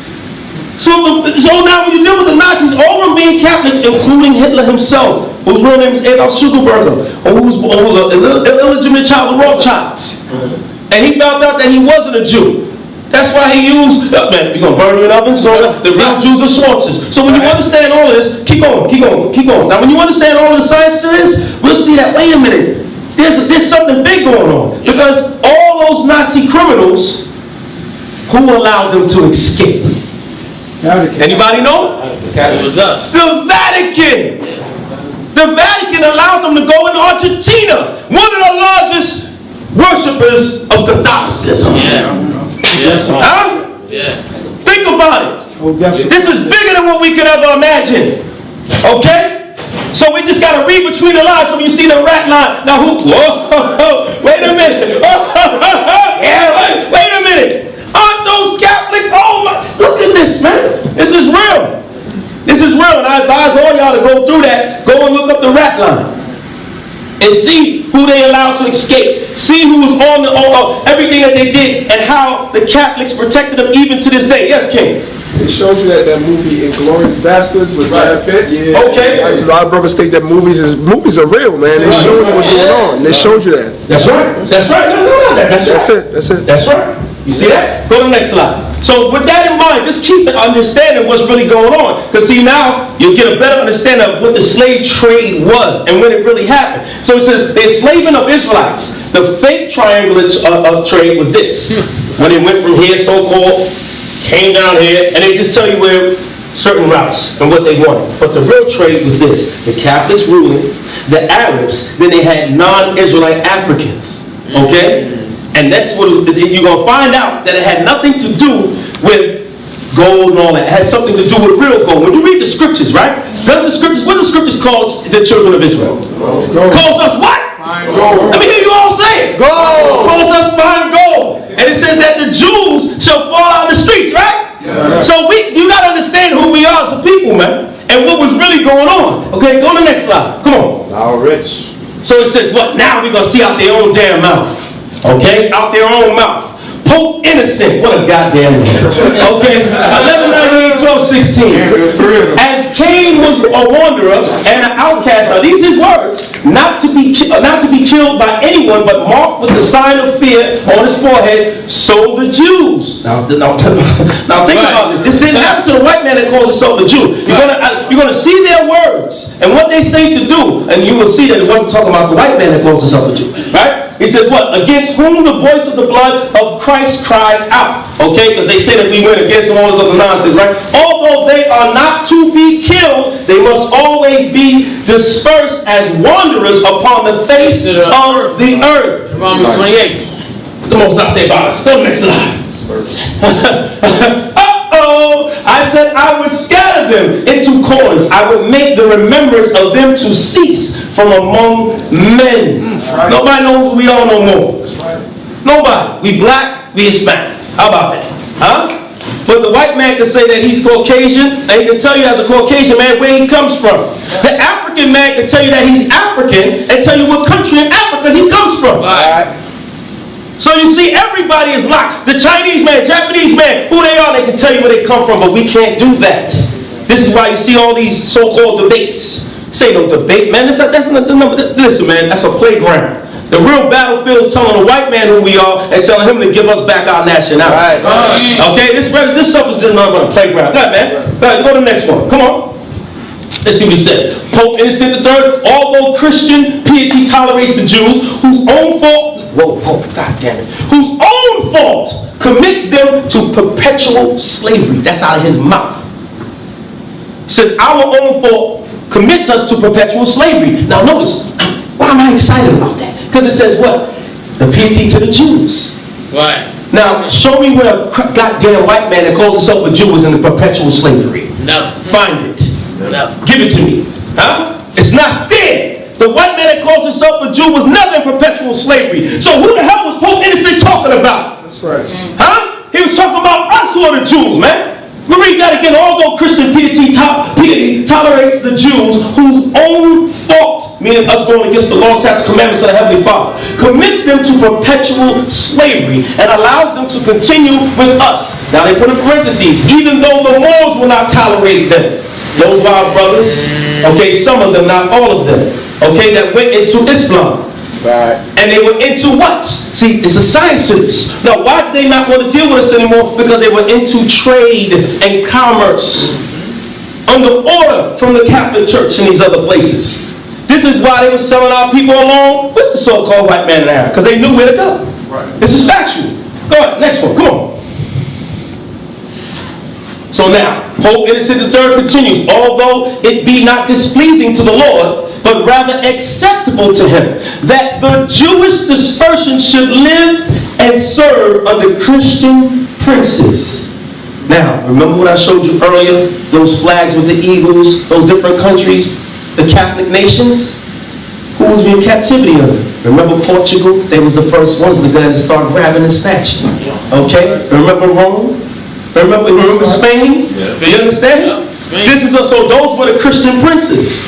So now when you deal with the Nazis, all of them being Catholics, including Hitler himself, whose real name is A.O.C, who was an illegitimate child of Rothschilds. And he found out that he wasn't a Jew. That's why he used, man, you're going to burn you in oven, so the real Jews are Swartzes. So when you understand all this, keep going. Now when you understand all of the science there is, we'll see that, wait a minute, there's something big going on. Because all those Nazi criminals, who allowed them to escape? Anybody know? It was us. The Vatican. The Vatican allowed them to go in Argentina, one of the largest worshippers of Catholicism. Huh? Yeah. Think about it. This is bigger than what we could ever imagine. Okay? So we just got to read between the lines. So when you see the rat line, now whoa, wait a minute. Wait a minute. Aren't those Catholic? Oh my, look at this, man. This is real. This is real. And I advise all y'all to go through that. Go and look up the rat line. And see who they allowed to escape. See who was on everything that they did and how the Catholics protected them even to this day. Yes, King? It showed you that movie Inglourious Basterds with Brad Pitt. Yeah. Okay. A lot of brothers think that movies are real, man. They showed you what's going on. They showed you that. That's right. That's right. No. That's right. That's it. That's right. You see that? Go to the next slide. So with that in mind, just keep understanding what's really going on. Because see, now you'll get a better understanding of what the slave trade was and when it really happened. So it says the enslaving of Israelites. The fake triangular trade was this. When it went from here, so-called, came down here, and they just tell you where certain routes and what they wanted. But the real trade was this. The Catholics ruling, the Arabs, then they had non-Israelite Africans. Okay? And that's what you're going to find out, that it had nothing to do with gold and all that. It had something to do with real gold. When you read the scriptures, right? What do the scriptures call the children of Israel? Calls us what? Fine gold. Let me hear you all say it. Gold. Calls us fine gold. And it says that the Jews shall fall out of the streets, right? Yeah. So you got to understand who we are as a people, man. And what was really going on. Okay, go to the next slide. Come on. Now rich. So it says what? Now we're going to see out their own damn mouth. Okay, out their own mouth. Pope Innocent, what a goddamn name. Okay, 1198-12-16. As Cain was a wanderer and an outcast, now these are his words, not to be killed by anyone, but marked with the sign of fear on his forehead, so the Jews. Now think about this. This didn't happen to the white man that calls himself a Jew. You're gonna see their words and what they say to do, and you will see that it wasn't talking about the white man that calls himself a Jew, right? He says what? Against whom the voice of the blood of Christ cries out. Okay? Because they say that we went against all this other nonsense, right? Although they are not to be killed, they must always be dispersed as wanderers upon the face of the earth. Romans 28. The most I say about us. Go to the next slide. I said I would scatter them into corners. I would make the remembrance of them to cease from among men. Right. Nobody knows who we are no more. Right. Nobody. We black, we Hispanic. How about that? Huh? But the white man can say that he's Caucasian, and he can tell you as a Caucasian man where he comes from. The African man can tell you that he's African and tell you what country in Africa he comes from. Right. So you see, everybody is locked. The Chinese man, Japanese man, who they are, they can tell you where they come from, but we can't do that. This is why you see all these so-called debates. Say no debate, man. Listen, man, that's a playground. The real battlefield is telling the white man who we are and telling him to give us back our nationality. Right. Okay, this stuff is just not about a playground. Go ahead, man. Go to the next one. Come on. Let's see what he said. Pope Innocent III, although Christian piety tolerates the Jews, whose own fault, God damn it, whose own fault commits them to perpetual slavery. That's out of his mouth. It says, our own fault commits us to perpetual slavery. Now notice, why am I excited about that? Because it says what? The piety to the Jews. Right. Now, show me where a goddamn white man that calls himself a Jew is in the perpetual slavery. No. Find it. No. Give it to me. Huh? It's not there. The white man that calls himself a Jew was never in perpetual slavery. So who the hell was Pope Innocent talking about? That's right. Huh? He was talking about us who are the Jews, man. We read that again. Although Christian piety tolerates the Jews whose own fault, meaning us going against the law, statutes, commandments of the Heavenly Father, commits them to perpetual slavery and allows them to continue with us. Now they put in parentheses, even though the Moors will not tolerate them. Those wild brothers, okay, some of them, not all of them, okay, that went into Islam. Right. And they were into what? See, it's a science to this. Now, why did they not want to deal with us anymore? Because they were into trade and commerce. Under order from the Catholic Church and these other places. This is why they were selling our people along with the so-called white man in Arab. Because they knew where to go. Right. This is factual. Go ahead, next one, come on. So now, Pope Innocent III continues, although it be not displeasing to the Lord, but rather acceptable to him, that the Jewish dispersion should live and serve under Christian princes. Now, remember what I showed you earlier? Those flags with the eagles, those different countries, the Catholic nations? Who was in captivity under? Remember Portugal? They was the first ones to go and start grabbing and snatching. Okay? Remember Rome? Remember Spain? Yeah. You understand? Yeah. This is also, those were the Christian princes.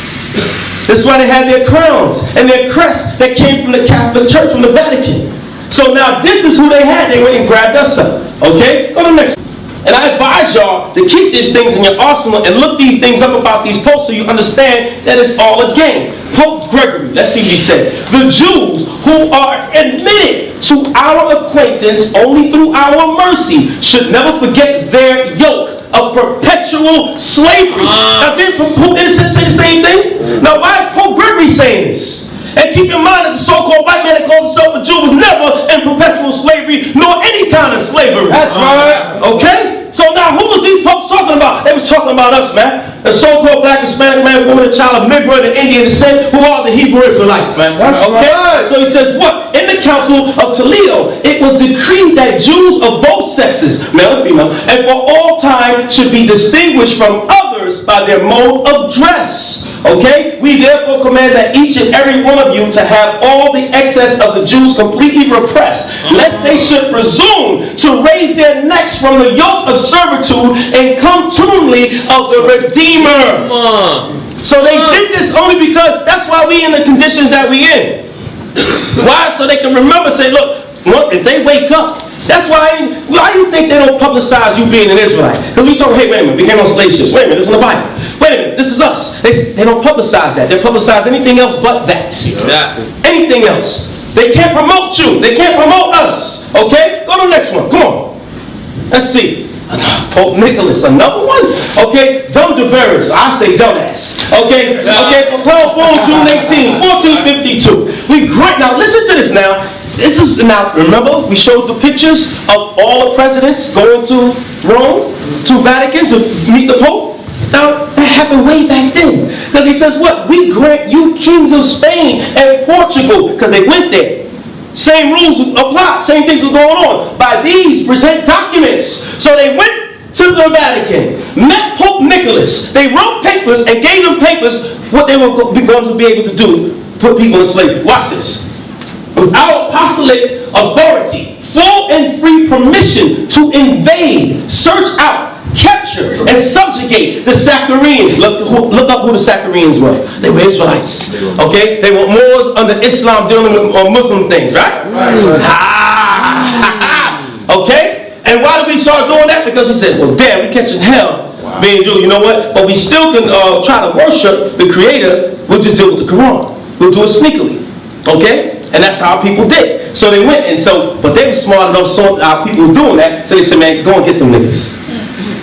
This is why they had their crowns and their crests that came from the Catholic Church, from the Vatican. So now this is who they had. They went and grabbed us up. Okay? Go to the next one. And I advise y'all to keep these things in your arsenal and look these things up about these popes so you understand that it's all a game. Pope Gregory, let's see what he said. The Jews who are admitted to our acquaintance only through our mercy should never forget their yoke of perpetual slavery. Now didn't Pope Innocent say the same thing? Now why is Pope Gregory saying this? And keep in mind that the so-called white man that calls himself a Jew was never in perpetual slavery, nor any kind of slavery. That's right. Okay? So now who was these folks talking about? They was talking about us, man. The so-called black, Hispanic man, woman, and child of Negro and Indian descent, who are the Hebrew Israelites, man. That's okay? Right. So he says what? In the Council of Toledo, it was decreed that Jews of both sexes, male and female, and for all time should be distinguished from others by their mode of dress. Okay? We therefore command that each and every one of you to have all the excess of the Jews completely repressed, lest they should presume to raise their necks from the yoke of servitude and contumely of the Redeemer. So they did this only because that's why we in the conditions that we in. Why? So they can remember, say, look, if they wake up, that's why you think they don't publicize you being an Israelite? Because we told, hey, wait a minute, we came on slave ships. Wait a minute, this is in the Bible. Wait a minute, this is us. They don't publicize that. They publicize anything else but that. Exactly. Anything else. They can't promote you. They can't promote us. Okay? Go to the next one. Come on. Let's see. Pope Nicholas, another one? Okay, dumb Deveris, I say dumbass. Okay, Pope June 18, 1452. We grant, now listen to this now. This is, now remember, we showed the pictures of all the presidents going to Rome, to Vatican to meet the Pope. Now, that happened way back then. Because he says what? We grant you kings of Spain and Portugal, because they went there. Same rules apply, same things are going on. By these, present documents. So they went to the Vatican, met Pope Nicholas. They wrote papers and gave them papers what they were going to be able to do, put people in slavery. Watch this. Without apostolic authority, full and free permission to invade, search out, capture, and subjugate the Sacchareans. Look up who the Sacchareans were. They were Israelites. Okay? They were Moors under Islam dealing with Muslim things, right? Okay? And why did we start doing that? Because we said, well, damn, we catching hell being Jew. You know what? But we still can try to worship the Creator. We'll just do it with the Quran. We'll do it sneakily. Okay? And that's how people did. So they went, and so, but they were smart enough, so our people was doing that. So they said, man, go and get them niggas.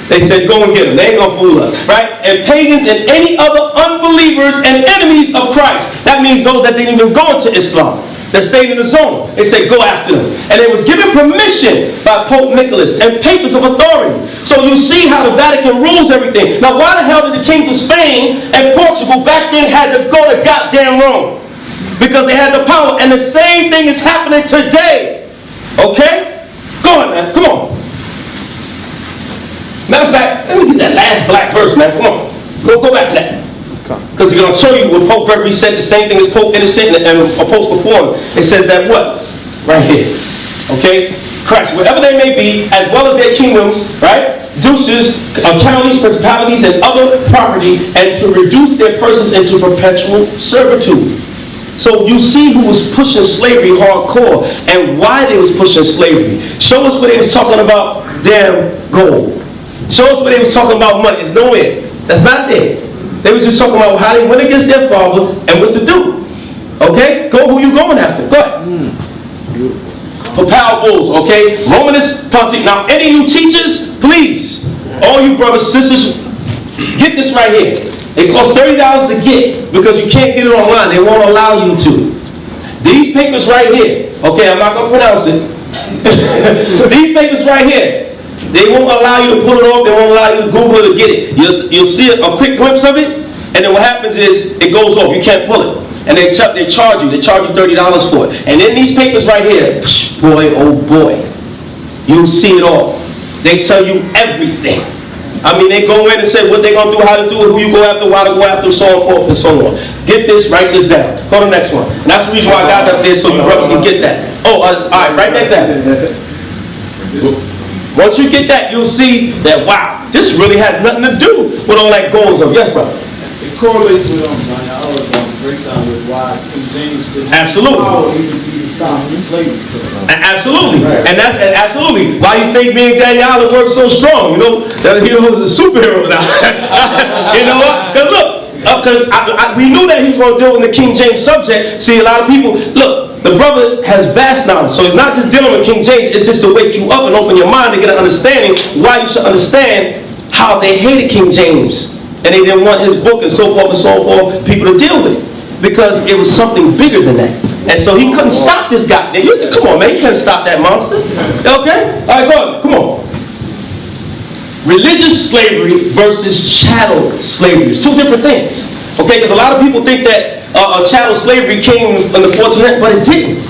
They said, go and get them. They ain't gonna fool us, right? And pagans and any other unbelievers and enemies of Christ. That means those that didn't even go into Islam. that stayed in the zone. They said, go after them. And it was given permission by Pope Nicholas and papers of authority. So you see how the Vatican rules everything. Now, why the hell did the kings of Spain and Portugal back then had to go to goddamn Rome? Because they had the power. And the same thing is happening today. Okay? Go on, man. Come on. Matter of fact, let me get that last black verse, man. Come on. Go back to that. Because he's going to show you what Pope Gregory said, the same thing as Pope Innocent and Pope before him. It says that what? Right here. Okay? Christ, wherever they may be, as well as their kingdoms, right? Duces, counties, principalities, and other property, and to reduce their persons into perpetual servitude. So you see who was pushing slavery hardcore and why they was pushing slavery. Show us where they was talking about damn gold. Show us where they was talking about money. It's nowhere. That's not there. They was just talking about how they went against their father and what to do. Okay? Go who you going after. Go ahead. Papal bulls, okay? Romanist Pontiff. Now, any of you teachers, please, all you brothers, sisters, get this right here. It costs $30 to get because you can't get it online. They won't allow you to. These papers right here, okay, I'm not going to pronounce it. So these papers right here, they won't allow you to pull it off. They won't allow you to Google it to get it. You'll see a quick glimpse of it, and then what happens is it goes off. You can't pull it. And they charge you. They charge you $30 for it. And in these papers right here, boy, oh boy, you'll see it all. They tell you everything. I mean, they go in and say what they're going to do, how to do it, who you go after, why to go after, so on, forth, and so on. Get this, write this down. Go to the next one. And that's the reason why I got that there, so you brothers can get that. Oh, all right, write that down. Once you get that, you'll see that, wow, this really has nothing to do with all that goals of. Yes, brother? It correlates with Diana's breakdown with why King James didn't Absolutely. power even to stop the slavery. Absolutely. Right. And that's absolutely why you think me and Daniela work so strong. You know, that he was a superhero now. You know what? Because look, because we knew that he was going to deal with the King James subject. See, a lot of people, look, the brother has vast knowledge. So it's not just dealing with King James, it's just to wake you up and open your mind to get an understanding why you should understand how they hated King James. And they didn't want his book and so forth, people to deal with it. Because it was something bigger than that. And so he couldn't stop this guy. Come on, man, you can't stop that monster. Okay? All right, go on, come on. Religious slavery versus chattel slavery. It's two different things. Okay, because a lot of people think that chattel slavery came in the 1400s, but it didn't.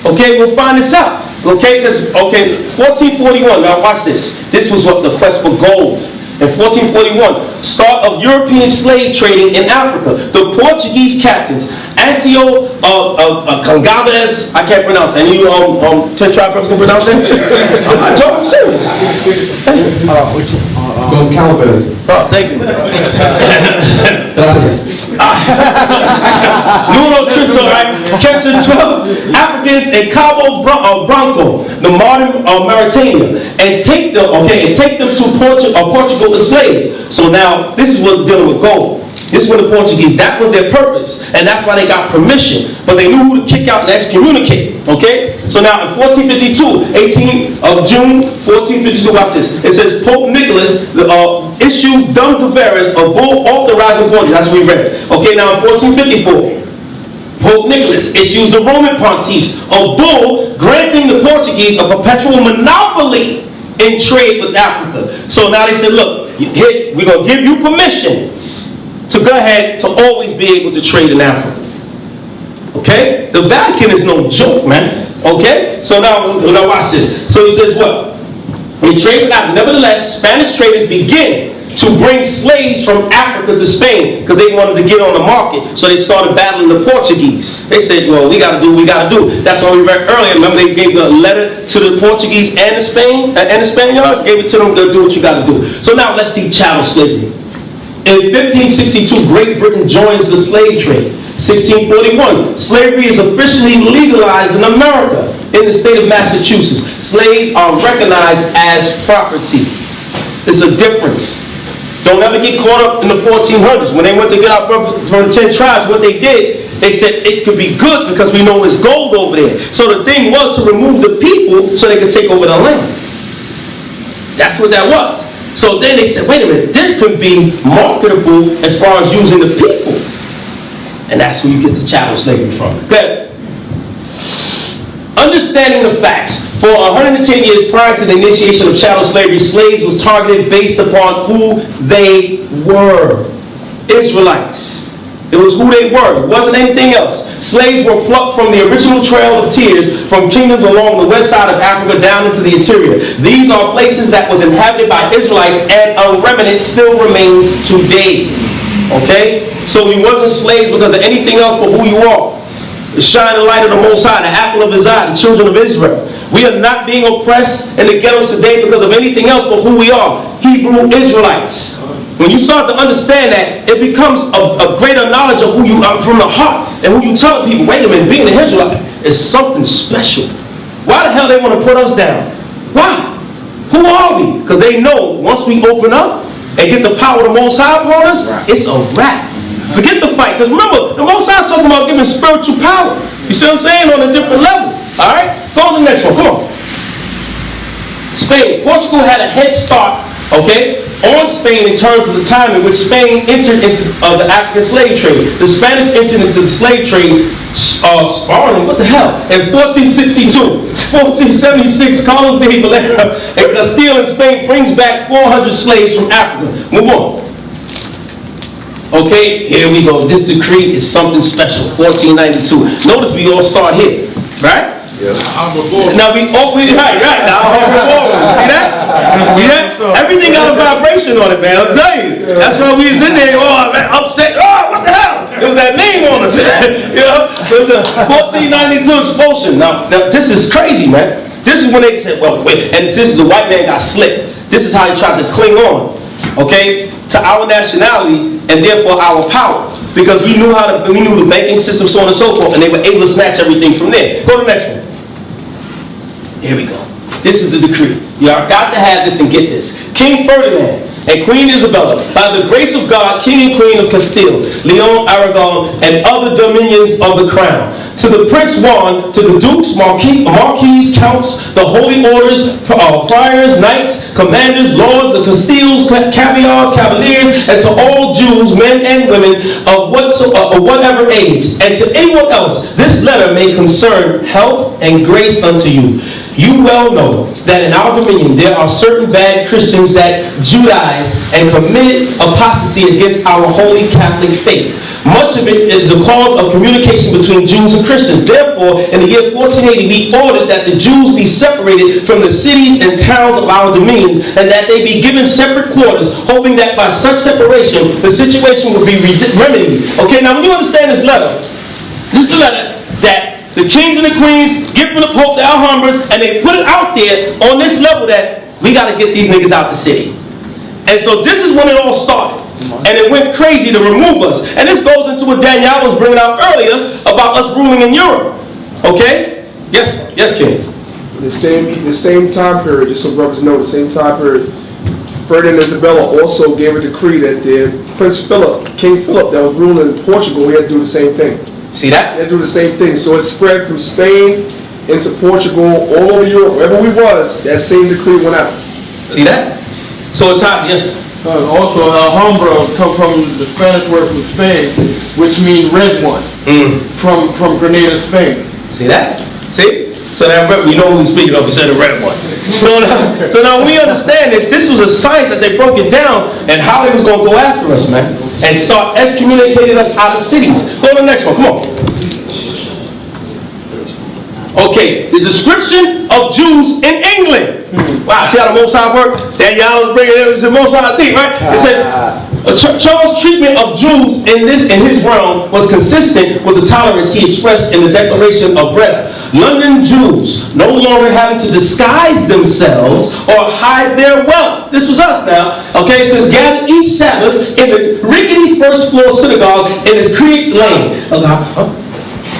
Okay, we'll find this out. Okay, because, 1441, now watch this. This was what the quest for gold. In 1441, start of European slave trading in Africa. The Portuguese captains, Antio Congabes, I can't pronounce it. Any of you 10 tribe brothers can pronounce that? I'm serious. Oh, thank you. Nuno Cristo, right? Captured 12 Africans in Cabo Branco, the modern Mauritania, and take them to Portugal as slaves. So now this is what dealing with gold. This was the Portuguese. That was their purpose, and that's why they got permission. But they knew who to kick out and excommunicate. Okay. So now in 1452, 18th of June, 1452. Watch this. It says Pope Nicholas issues Dum Tavares a bull authorizing Portuguese. That's what we read. Okay. Now in 1454. Pope Nicholas issues the Roman pontiffs a bull granting the Portuguese a perpetual monopoly in trade with Africa. So now they said, look, we're going to give you permission to go ahead to always be able to trade in Africa. Okay? The Vatican is no joke, man. Okay? So now watch this. So he says what? We trade with Africa. Nevertheless, Spanish traders begin to bring slaves from Africa to Spain because they wanted to get on the market. So they started battling the Portuguese. They said, well, we got to do what we got to do. That's what we read earlier. Remember they gave the letter to the Portuguese and the Spaniards? Gave it to them, go do what you got to do. So now let's see chattel slavery. In 1562, Great Britain joins the slave trade. 1641, slavery is officially legalized in America in the state of Massachusetts. Slaves are recognized as property. There's a difference. Don't ever get caught up in the 1400s. When they went to get out from the 10 tribes, what they did, they said it could be good because we know there's gold over there. So the thing was to remove the people so they could take over the land. That's what that was. So then they said, wait a minute, this could be marketable as far as using the people. And that's where you get the chattel slavery from. Good. understanding the facts. For 110 years prior to the initiation of chattel slavery, slaves was targeted based upon who they were. Israelites. It was who they were. It wasn't anything else. Slaves were plucked from the original Trail of Tears from kingdoms along the west side of Africa down into the interior. These are places that was inhabited by Israelites, and a remnant still remains today. Okay? So you wasn't slaves because of anything else but who you are. The shining light of the Most High, the apple of his eye, the children of Israel. We are not being oppressed in the ghettos today because of anything else but who we are. Hebrew Israelites. When you start to understand that, it becomes a greater knowledge of who you are from the heart, and who you tell people, wait a minute, being an Israelite is something special. Why the hell they want to put us down? Why? Who are we? Because they know once we open up and get the power of the Most High upon us, it's a wrap. Forget the fight. Because remember, the Most High talking about giving spiritual power. You see what I'm saying? On a different level. Alright? Go on to the next one. Come on. Spain. Portugal had a head start, okay, on Spain in terms of the time in which Spain entered into the African slave trade. The Spanish entered into the slave trade, what the hell? In 1462. 1476, Carlos de Valera and Castile in Spain brings back 400 slaves from Africa. Move on. Okay, here we go. This decree is something special. 1492. Notice we all start here, right? Yeah. Now right. Now see that? Yeah? Everything got a vibration on it, man. I'll tell you. That's why we was in there, man, upset. Oh, what the hell? It was that name on us. You know? It was a 1492 expulsion. Now, this is crazy, man. This is when they said, well, wait, and this is the white man got slick. This is how he tried to cling on, okay, to our nationality and therefore our power, because we knew the banking system, so on and so forth, and they were able to snatch everything from there. Go to the next one. Here we go. This is the decree. You are got to have this and get this. King Ferdinand and Queen Isabella, by the grace of God, King and Queen of Castile, Leon, Aragon, and other dominions of the crown. To the Prince Juan, to the dukes, marquis, counts, the holy orders, priors, knights, commanders, lords, the Castiles, caviars, cavaliers, and to all Jews, men and women of whatever age, and to anyone else, this letter may concern health and grace unto you. You well know that in our dominion there are certain bad Christians that Judaize and commit apostasy against our holy Catholic faith. Much of it is the cause of communication between Jews and Christians. Therefore, in the year 1480, we ordered that the Jews be separated from the cities and towns of our dominions, and that they be given separate quarters, hoping that by such separation, the situation will be remedied. Okay, now when you understand this is the letter that the kings and the queens get from the Pope, the Alhambras, and they put it out there on this level that we got to get these niggas out the city. And so this is when it all started. And it went crazy to remove us. And this goes into what Danielle was bringing out earlier about us ruling in Europe. Okay? Yes, King. The same time period, just so brothers know, the same time period, Ferdinand and Isabella also gave a decree that King Philip, that was ruling in Portugal, he had to do the same thing. See that? They do the same thing. So it spread from Spain into Portugal, all over Europe, wherever we was, that same decree went out. See that? So it's time, yes. Also, Alhambra come from the Spanish word from Spain, which means red one, from Grenada, Spain. See that? See? So that we know who he's speaking of. He said the red one. So now we understand this. This was a science that they broke it down and how they was going to go after us, man, and start excommunicating us out of cities. Go to the next one. Come on. Okay, the description of Jews in England. Wow, see how the Most High work? Danielle was bringing it. It's the Most High thing, right? It says Charles' treatment of Jews in his realm was consistent with the tolerance he expressed in the Declaration of Breda. London Jews no longer having to disguise themselves or hide their wealth. This was us now. Okay, it says gather each Sabbath in the rickety first floor synagogue in its Creek Lane.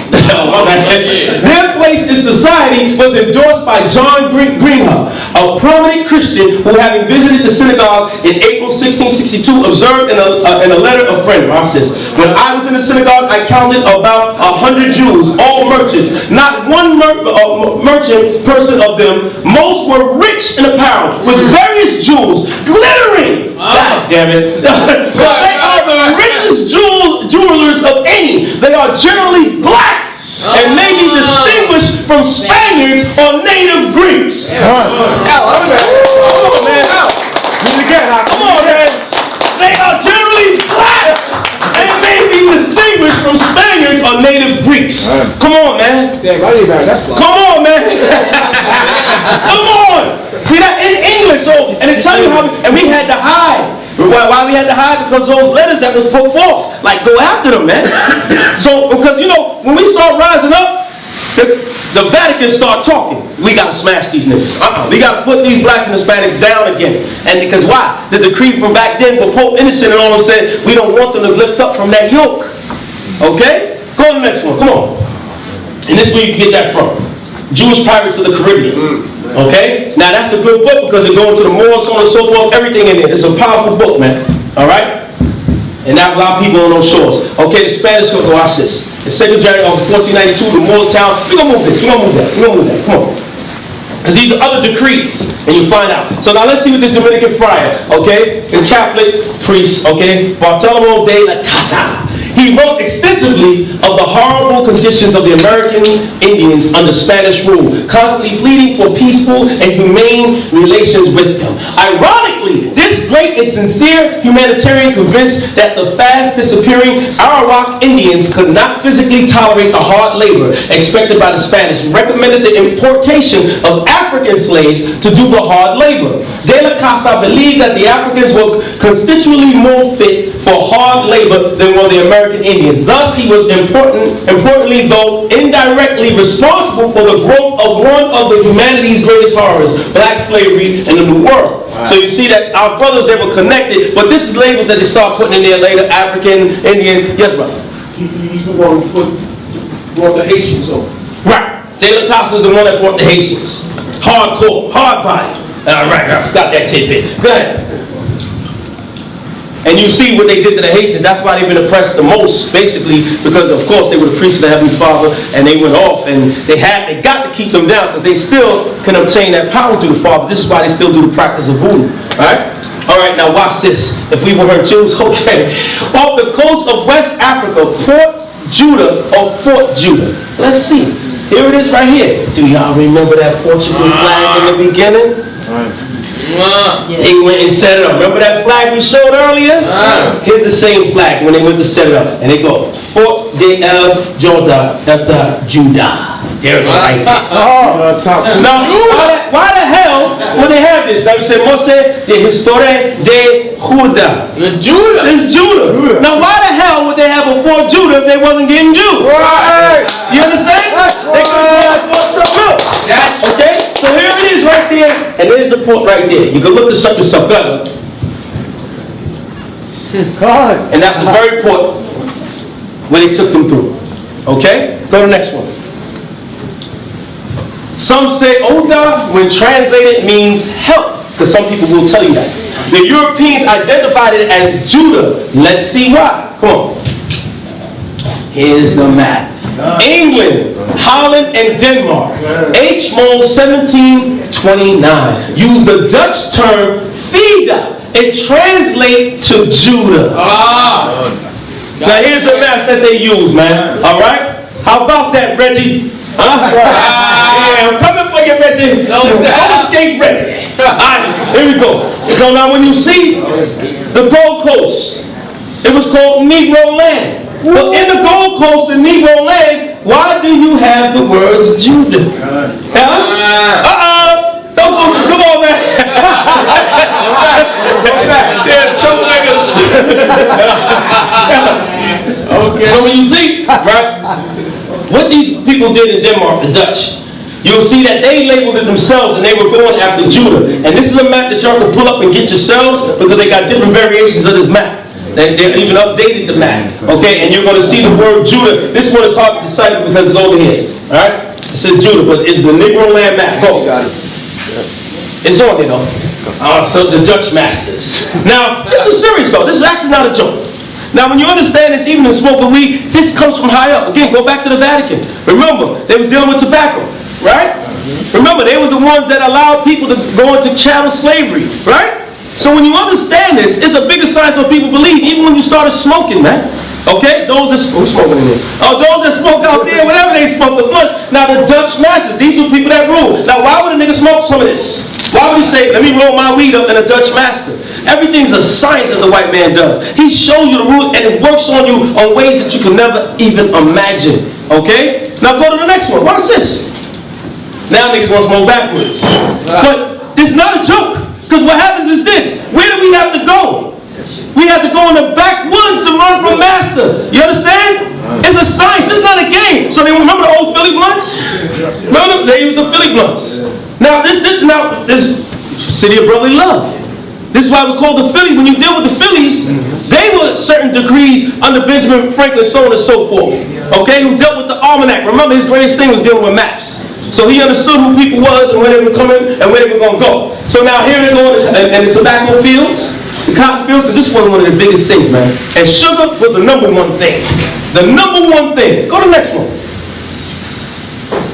Their place in society was endorsed by John Greenhub, a prominent Christian who, having visited the synagogue in April 1662, observed in a letter of friend. Watch this. When I was in the synagogue, I counted about 100 Jews, all merchants. Not one merchant person of them. Most were rich in apparel, with various jewels glittering. God damn it. So they are the richest jewelers of any. They are generally black and may be distinguished from Spaniards Spaniards or native Greeks? Come on, man. Come on, man. They are generally black and may be distinguished from Spaniards or native Greeks. Come on, man. Damn, I need that's like. Come on, man. Come on. See that in English, so, and it tell you how, and we had to hide. Why we had to hide? Because those letters that was put forth, like, go after them, man. So, because, you know, when we start rising up, the Vatican start talking. We got to smash these niggas. We got to put these blacks and Hispanics down again. And because why? The decree from back then for Pope Innocent and all of them said, we don't want them to lift up from that yoke. Okay? Go to the next one. Come on. And this is where you can get that from. Jewish Pirates of the Caribbean. Okay? Now that's a good book because it goes into the Moors, so on and so forth, everything in there. It's a powerful book, man. Alright? And that a lot of people on those shores. Okay, the Spanish go watch this. In 2nd January of 1492, the Moors town. We're gonna move this, we're gonna move that, we're gonna move that. Come on. Because these are other decrees, and you find out. So now let's see what this Dominican friar, okay, and Catholic priest, okay, Bartolomé de la Casa. He wrote extensively of the horrible conditions of the American Indians under Spanish rule, constantly pleading for peaceful and humane relations with them. Ironically, this great and sincere humanitarian convinced that the fast disappearing Arawak Indians could not physically tolerate the hard labor expected by the Spanish, recommended the importation of African slaves to do the hard labor. De la Casa believed that the Africans were constitutionally more fit for hard labor than were the American Indians. Thus, he was importantly, though indirectly, responsible for the growth of one of the humanity's greatest horrors, black slavery in the New World. So you see that our brothers, they were connected, but this is labels that they start putting in there later, African, Indian. Yes, brother? He's the one who brought the Haitians over. Right. De la Casa is the one that brought the Haitians. Hardcore, hard body. All right, I forgot that tidbit. Go ahead. And you see what they did to the Haitians. That's why they've been oppressed the most, basically, because of course they were the priests of the Heavenly Father, and they went off, and they got to keep them down because they still can obtain that power through the Father. This is why they still do the practice of voodoo. All right, now watch this. If we were Jews, okay. Off the coast of West Africa, Port Judah or Fort Judah. Let's see. Here it is right here. Do y'all remember that Portugal flag in the beginning? They went and set it up. Remember that flag we showed earlier? Here's the same flag when they went to set it up. And they go, Fort de el Judah. There it is right there. Now, why the hell would they have this? Now you say, Mose de Historia de Judah. It's Judah. Now why the hell would they have a Fort Judah if they wasn't getting Jews? You understand? They could have Fort something else. Okay? So here it is right there, and there's the port right there. You can look this up yourself better. And that's the very port where they took them through. Okay? Go to the next one. Some say Oda, when translated, means help, because some people will tell you that. The Europeans identified it as Judah. Let's see why. Come on. Here's the map. England, Holland, and Denmark. H. Moll 1729 used the Dutch term Fida. It translates to Judah. Now here's the maps that they use, man. All right? How about that, Reggie? Yeah, I'm coming for you, Reggie. Don't escape, Reggie. All right, here we go. So now when you see the Gold Coast, it was called Negro land. But in the Gold Coast and Negro land, why do you have the words Judah? Don't go, come on, man. Okay. So when you see, right, what these people did in Denmark, the Dutch, you'll see that they labeled it themselves and they were going after Judah. And this is a map that y'all can pull up and get yourselves because they got different variations of this map. They even updated the map. Okay, and you're going to see the word Judah. This one is hard to decipher because it's over here. Alright? It says Judah, but it's the Negro land map. Go. It's on there though. So the Dutch masters. Now, this is serious though. This is actually not a joke. Now, when you understand this, even in smoking weed, this comes from high up. Again, go back to the Vatican. Remember, they was dealing with tobacco, right? Remember, they was the ones that allowed people to go into chattel slavery, right? So when you understand this, it's a bigger science than people believe, even when you started smoking, man. Okay, those that who's smoking in there? Oh, those that smoke out there, whatever they smoke, the blunt. Now the Dutch masters, these were people that rule. Now why would a nigga smoke some of this? Why would he say, let me roll my weed up in a Dutch master? Everything's a science that the white man does. He shows you the rule and it works on you on ways that you can never even imagine. Okay? Now go to the next one. Watch this. Now niggas want to smoke backwards. But it's not a joke. Because what happens is this. Where do we have to go? We have to go in the backwoods to run from master. You understand? It's a science. It's not a game. So they remember the old Philly blunts? Remember? They used the Philly blunts. Now this city of brotherly love. This is why it was called the Philly. When you deal with the Phillies, they were certain degrees under Benjamin Franklin, so on and so forth. Okay? Who dealt with the almanac. Remember, his greatest thing was dealing with maps. So he understood who people was and where they were coming and where they were going to go. So now here they go in the tobacco fields. The cotton fields, because this was one of the biggest things, man. And sugar was the number one thing. The number one thing. Go to the next one.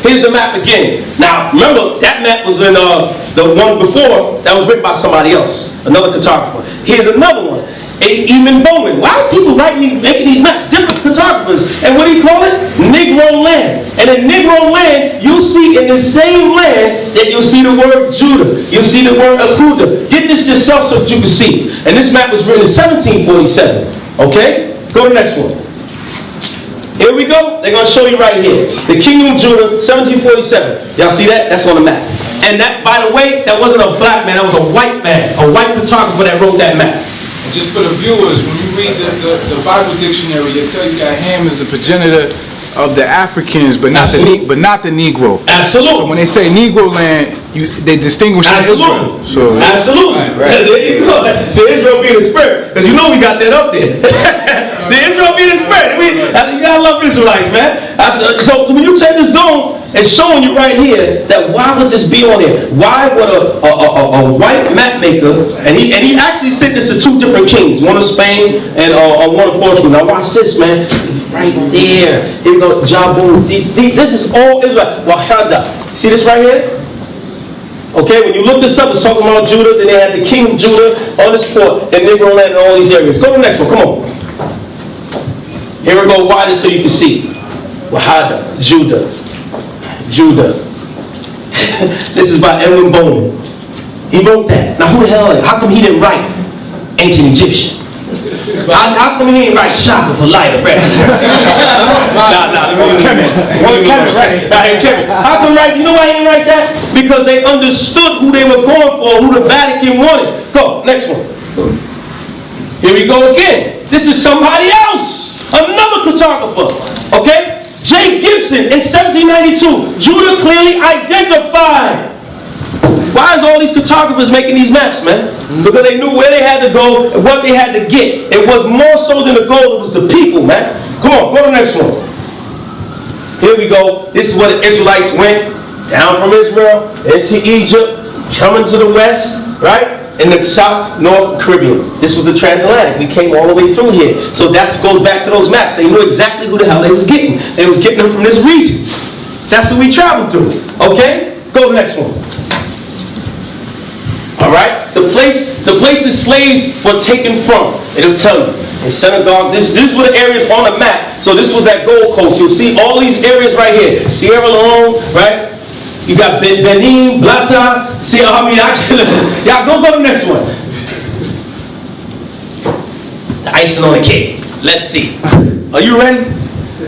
Here's the map again. Now, remember, that map was in the one before that was written by somebody else, another cartographer. Here's another one. Eamon Bowman. Why are people making these maps? Different cartographers. And what do you call it? Negro land. And in Negro land, you'll see in the same land that you'll see the word Judah. You'll see the word Akuda. Get this yourself so that you can see. And this map was written in 1747. Okay? Go to the next one. Here we go. They're going to show you right here. The Kingdom of Judah, 1747. Y'all see that? That's on the map. And that, by the way, that wasn't a black man. That was a white man. A white cartographer that wrote that map. Just for the viewers, when you read the Bible dictionary, it tells you that Ham is a progenitor of the Africans, but not the Negro. Absolutely. So when they say Negro land, they distinguish Israel. So absolutely. Right. There you go. So Israel being the spirit, because you know we got that up there. The Israel being the spirit. You gotta love Israelites, man. So when you take this zone, it's showing you right here that why would this be on here? Why would a white map maker, and he actually said this to two different kings, one of Spain and one of Portugal. Now watch this, man. Right there. Here we go, Jabu. This is all Israel. Wahada. See this right here? Okay, when you look this up, it's talking about Judah. Then they had the king of Judah on this port and Negro land and all these areas. Go to the next one. Come on. Here we go wider so you can see. Wahada. Judah. This is by Edwin Bowman. He wrote that. Now who the hell? How come he didn't write ancient Egyptian? How come he didn't write Shaka for lighter bread? Kevin. How come right? You know why he didn't write that? Because they understood who they were going for, who the Vatican wanted. Go, next one. Here we go again. This is somebody else. Another cartographer. Okay? J. Gibson in 1792. Judah clearly identified. Why is all these cartographers making these maps, man? Because they knew where they had to go and what they had to get. It was more so than the goal, it was the people, man. Come on, go to the next one. Here we go. This is where the Israelites went. Down from Israel, into Egypt, coming to the west, right? In the South, North Caribbean. This was the transatlantic. We came all the way through here. So that goes back to those maps. They knew exactly who the hell they was getting. They was getting them from this region. That's who we traveled through. Okay? Go to the next one. Alright? The places slaves were taken from. It'll tell you. In Senegal, these were the areas on the map. So this was that Gold Coast. You'll see all these areas right here. Sierra Leone, right? You got Benin, Blata, see how many y'all go to the next one. The icing on the cake. Let's see. Are you ready?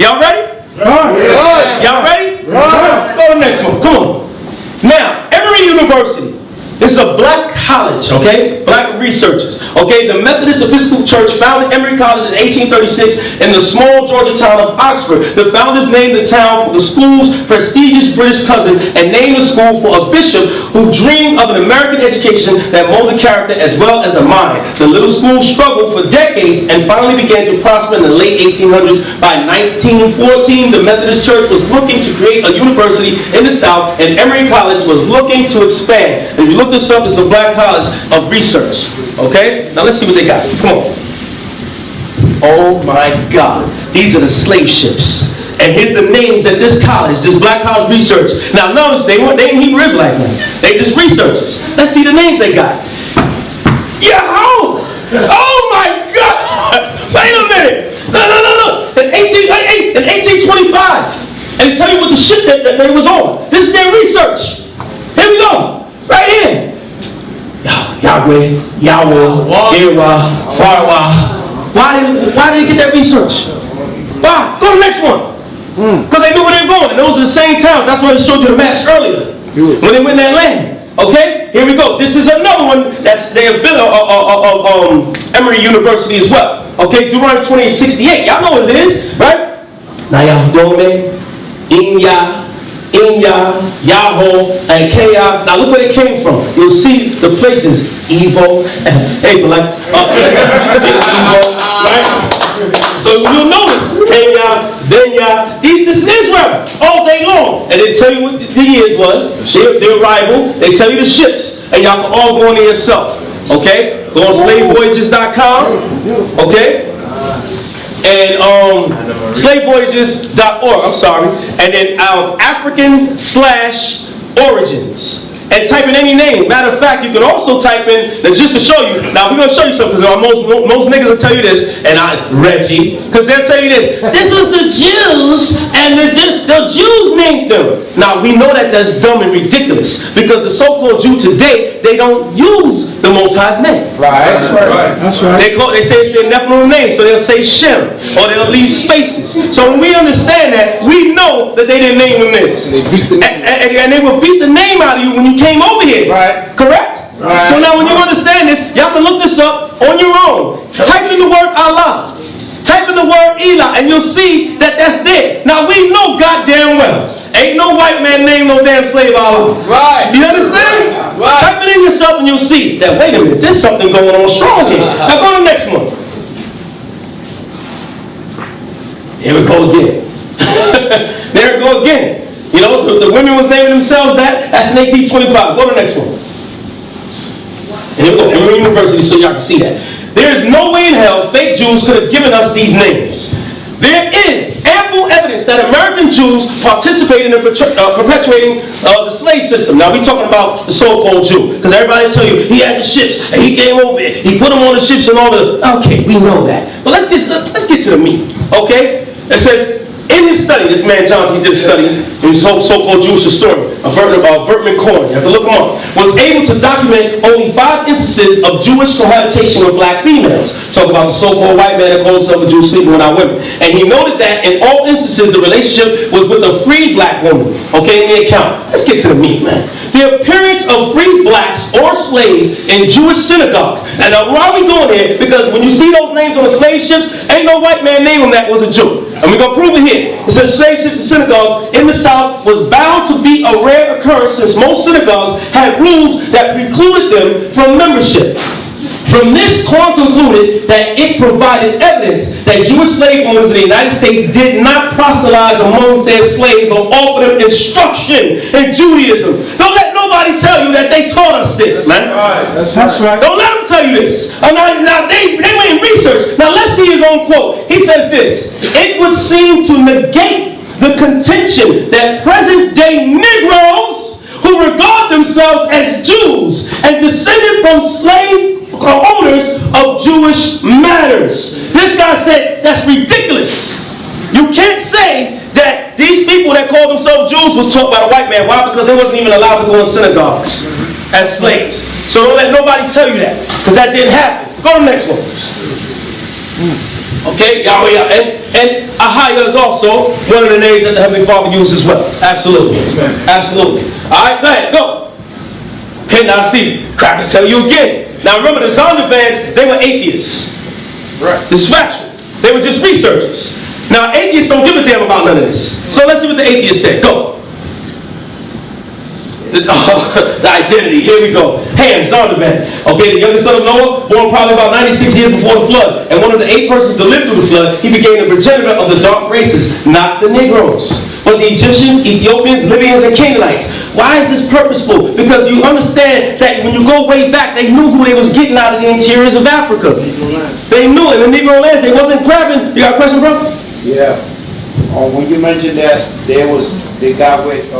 Y'all ready? Y'all ready? Go to the next one. Come on. Now, every university, this is a black college, okay? Black researchers, okay? The Methodist Episcopal Church founded Emory College in 1836 in the small Georgia town of Oxford. The founders named the town for the school's prestigious British cousin and named the school for a bishop who dreamed of an American education that molded character as well as the mind. The little school struggled for decades and finally began to prosper in the late 1800s. By 1914, the Methodist Church was looking to create a university in the South, and Emory College was looking to expand. If you look this up, it's a black college of research. Okay? Now let's see what they got. Come on. Oh my God. These are the slave ships. And here's the names at this college, this black college research. Now notice, they ain't Hebrew Israelites now. They just researchers. Let's see the names they got. Yo! Oh my God! Wait a minute! No. and they tell you what the ship that they was on. This is their research. Here we go. Right here. Yahweh, Yahweh, Yehovah, Farwah. Why did they get that research? Why? Go to the next one. Because they knew where they were going. And those are the same towns. That's why I showed you the maps earlier. When they went in that land. Okay? Here we go. This is another one that's they have built Emory University as well. Okay? Deuteronomy 28:68. Y'all know what it is, right? Nayah-Dome, Inya, Yahoo, and Kaya. Now look where they came from. You'll see the places. Evo, hey, but like, Evo, right? So you'll notice, Kenya, Benya, this is Israel all day long. And they tell you what the years was, their arrival, they tell you the ships, and y'all can all go on there yourself. Okay? Go on slavevoyages.com. Okay? And slavevoyages.org, I'm sorry. And then African/origins. And type in any name. Matter of fact, you can also type in, just to show you, now we're going to show you something, because most niggas will tell you this, and Reggie, because they'll tell you this, this was the Jews, and the Jews named them. Now, we know that that's dumb and ridiculous, because the so-called Jew today, they don't use the Most High's name. Right. That's right. That's right. They say it's their Nephilim name, so they'll say Shem, or they'll leave spaces. So when we understand that, we know that they didn't name them this. And they will beat the name out of you when you came over here. Right. Correct? Right. So now when you understand this, y'all can look this up on your own. Type in the word Allah. Type in the word Elah, and you'll see that that's there. Now we know goddamn well. Ain't no white man named no damn slave Allah. Right. You understand? Right. Type it in yourself and you'll see that, wait a minute, there's something going on strong here. Now go to the next one. Here we go again. There we go again. You know, the women was naming themselves that. That's in 1825. Go to the next one. And here we go. Emory University, so y'all can see that. There is no way in hell fake Jews could have given us these names. There is ample evidence that American Jews participated in perpetuating the slave system. Now we're talking about the so-called Jew, because everybody tell you he had the ships and he came over here, he put them on the ships and all the. Okay, we know that. But let's get to the meat. Okay, it says. In his study, this man Johnson, he did a study, he's a so-called Jewish historian, Bertman Cohen, you have to look him up, was able to document only 5 instances of Jewish cohabitation with black females. Talk about the so-called white man that calls himself a Jew sleeping with our women. And he noted that in all instances, the relationship was with a free black woman. Okay, in the account. Let's get to the meat, man. The appearance of free blacks or slaves in Jewish synagogues. And now, why are we going here? Because when you see those names on the slave ships, ain't no white man named them that was a Jew. And we're going to prove it here. It says slave ships and synagogues in the South was bound to be a rare occurrence since most synagogues had rules that precluded them from membership. From this, Cohen concluded that it provided evidence that Jewish slave owners in the United States did not proselytize amongst their slaves or offer them instruction in Judaism. Don't let nobody tell you that they taught us this, man. That's right. Don't let them tell you this. Now they went in research. Now let's see his own quote. He says this: it would seem to negate the contention that present-day Negroes who regard themselves as Jews and descended from slave owners of Jewish matters. This guy said that's ridiculous. You can't say that these people that call themselves Jews was taught by the white man. Why? Because they wasn't even allowed to go in synagogues as slaves. So don't let nobody tell you that, because that didn't happen. Go to the next one. Okay, Yahweh, and Ahaya is also one of the names that the Heavenly Father used as well. Absolutely. Absolutely. Alright, go ahead, go. Okay, now see, crackers tell you again. Now remember, the Zondervans, they were atheists. Right. This is factual. They were just researchers. Now atheists don't give a damn about none of this. So let's see what the atheists said. Go. The identity. Here we go. Ham, Zondervan. Okay, the youngest son of Noah, born probably about 96 years before the flood. And one of the 8 persons to live through the flood, he became the progenitor of the dark races, not the Negroes, but the Egyptians, Ethiopians, Libyans, and Canaanites. Why is this purposeful? Because you understand that when you go way back, they knew who they was getting out of the interiors of Africa. They knew it. In the Negro lands, they wasn't grabbing. You got a question, bro? Yeah. When you mentioned that they got with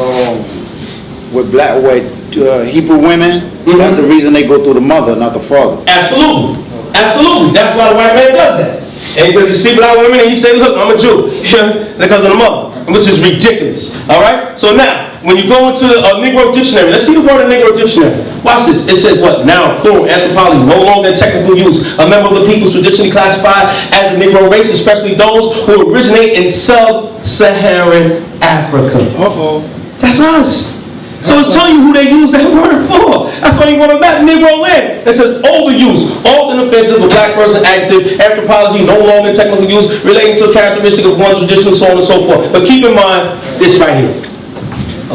Hebrew women, that's the reason they go through the mother, not the father. Absolutely. Absolutely. That's why the white man does that. And because you sleep with our women and you say, look, I'm a Jew, because of the mother, which is ridiculous. All right? So now, when you go into the Negro dictionary, let's see the word in Negro dictionary. Watch this. It says what? Now, plural, anthropology, no longer in technical use. A member of the peoples traditionally classified as the Negro race, especially those who originate in sub-Saharan Africa. That's us. So it's telling you who they use that word for. That's why you want to map Negro land. It says overuse, often offensive, a black person, adjective, anthropology, no longer in technical use, relating to a characteristic of one tradition, so on and so forth. But keep in mind this right here.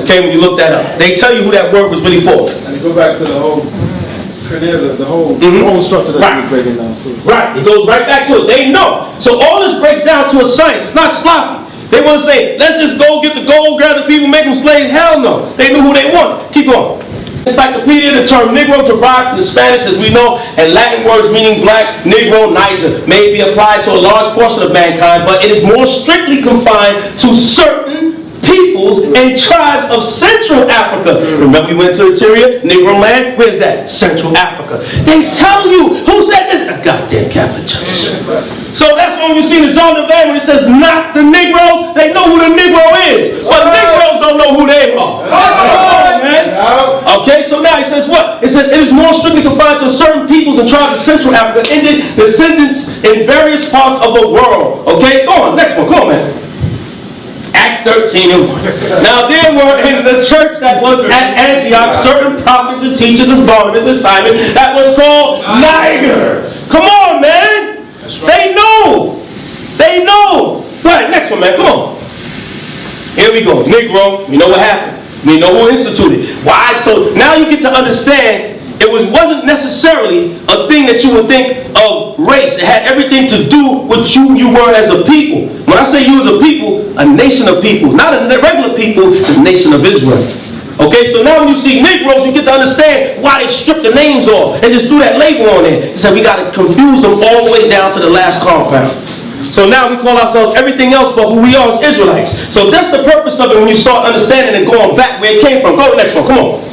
Okay, when you look that up, they tell you who that word was really for. And you go back to the whole structure that you're breaking down. Right, it goes right back to it. They know. So all this breaks down to a science. It's not sloppy. They want to say, let's just go get the gold, grab the people, make them slaves. Hell no. They knew who they wanted. Keep going. Encyclopedia, the term Negro derived from the Spanish, as we know, and Latin words meaning black, Negro, Niger, may be applied to a large portion of mankind, but it is more strictly confined to certain peoples and tribes of Central Africa. Remember we went to Interior, Negro land? Where's that? Central Africa. They tell you, who said this? The goddamn Catholic Church. So that's when you see the zone of land when it says not the Negroes, they know who the Negro is. But Negroes don't know who they are. Man. Okay, so now it says what? It says it is more strictly confined to certain peoples and tribes of Central Africa, ended descendants in various parts of the world. Okay, go on, next one, come on, man. Acts 13 and 1. Now there were in the church that was at Antioch certain prophets and teachers of Barnabas and Simon that was called Niger. Come on, man. They know. They know. Go ahead, next one, man. Come on. Here we go. Negro. We know what happened. We know who instituted. Why? So now you get to understand it wasn't necessarily a thing that you would think of race. It had everything to do with you were as a people. When I say you as a people, a nation of people. Not a regular people, the nation of Israel. Okay, so now when you see Negroes, you get to understand why they stripped the names off and just threw that label on there. So we got to confuse them all the way down to the last compound. So now we call ourselves everything else but who we are as Israelites. So that's the purpose of it when you start understanding and going back where it came from. Go to the next one, come on.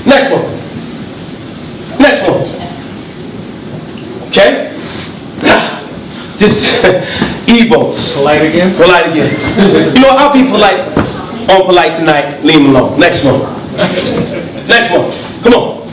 Next one. Next one. Okay? This Ebos. Polite again? Polite again. You know, I'll be polite on polite tonight. Leave them alone. Next one. Next one. Come on.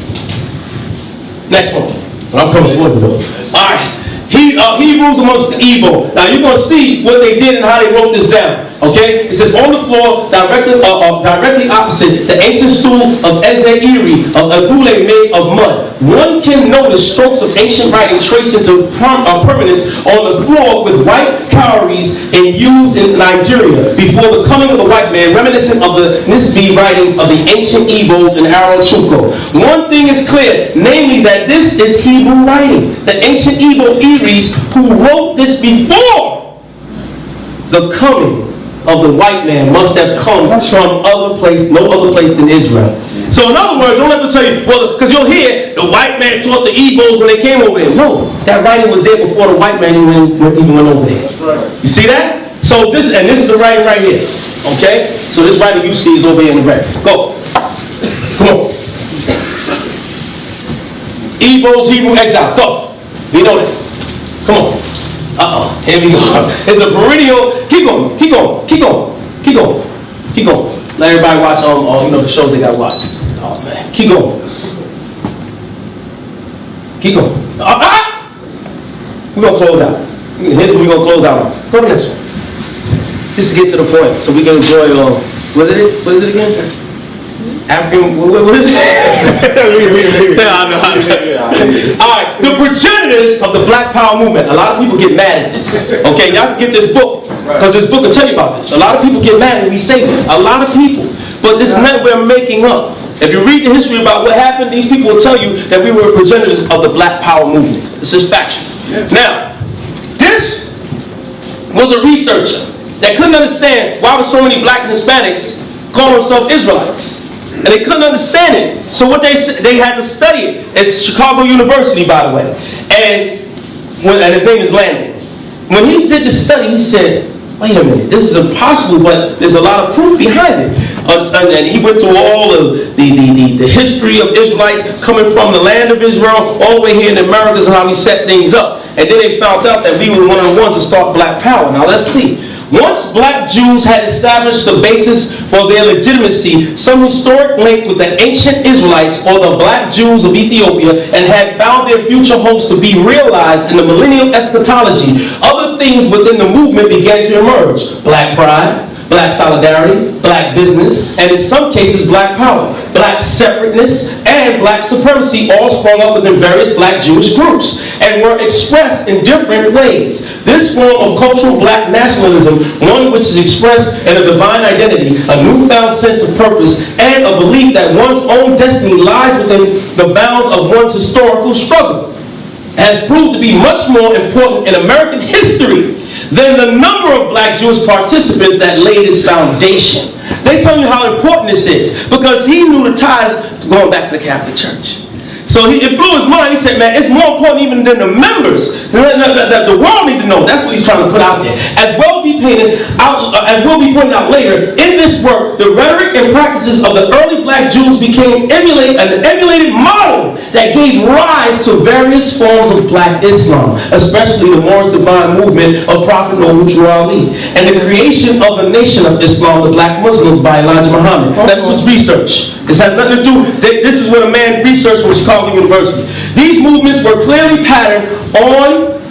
Next one. I'm coming for you though. Alright. Hebrews amongst the Igbo. Now you're going to see what they did and how they wrote this down. Okay? It says on the floor, directly opposite the ancient stool of Ezeiri, of Agule made of mud. One can notice strokes of ancient writing traced into permanence on the floor with white cowries and used in Nigeria before the coming of the white man, reminiscent of the Nisbi writing of the ancient Igbos in Arochuko. One thing is clear, namely that this is Hebrew writing. The ancient Igbo Eries who wrote this before the coming of the white man must have come from no other place than Israel. So in other words, don't let them tell you, well, because you'll hear the white man taught the Igbos when they came over there. No, that writing was there before the white man even went over there. You see that? So this is the writing right here. Okay? So this writing you see is over here in the red. Go. Come on. Igbos, Hebrew exiles. Go. We know that. Come on. Here we go. It's a perennial. Keep going. Keep going. Keep going. Keep going. Keep going. Let everybody watch all the shows they got to watch. Oh man. Keep going. Keep going. We're gonna close out. Here's what we're gonna close out on. Go to the next one. Just to get to the point, so we can enjoy. What is it again? African, what is it? Alright, the progenitors of the Black Power movement. A lot of people get mad at this. Okay, y'all can get this book, because this book will tell you about this. A lot of people get mad when we say this. A lot of people. But this is not we're making up. If you read the history about what happened, these people will tell you that we were progenitors of the Black Power movement. This is factual. Now, this was a researcher that couldn't understand why were so many black and Hispanics call themselves Israelites. And they couldn't understand it. So what they had to study it. It's Chicago University, by the way. And his name is Landon. When he did the study, he said, wait a minute, this is impossible, but there's a lot of proof behind it. And he went through all of the history of Israelites coming from the land of Israel all the way here in the Americas and how he set things up. And then they found out that we were one of the ones to start black power. Now let's see. Once black Jews had established the basis for their legitimacy, some historic link with the ancient Israelites or the black Jews of Ethiopia, and had found their future hopes to be realized in the millennial eschatology, other things within the movement began to emerge. Black pride, black solidarity, black business, and in some cases black power, black separateness, and black supremacy all sprung up within various black Jewish groups and were expressed in different ways. This form of cultural black nationalism, one which is expressed in a divine identity, a newfound sense of purpose, and a belief that one's own destiny lies within the bounds of one's historical struggle, has proved to be much more important in American history than the number of black Jewish participants that laid its foundation. They tell you how important this is because he knew the ties going back to the Catholic Church. So it blew his mind. He said, man, it's more important even than the members. The world need to know. That's what he's trying to put out there. As will be pointed out later, in this work, the rhetoric and practices of the early black Jews became an emulated model that gave rise to various forms of black Islam, especially the Moorish divine movement of Prophet Noble Ali, and the creation of the nation of Islam, the black Muslims, by Elijah Muhammad. This was research. This has nothing to do, this is what a man researched from Chicago University. These movements were clearly patterned on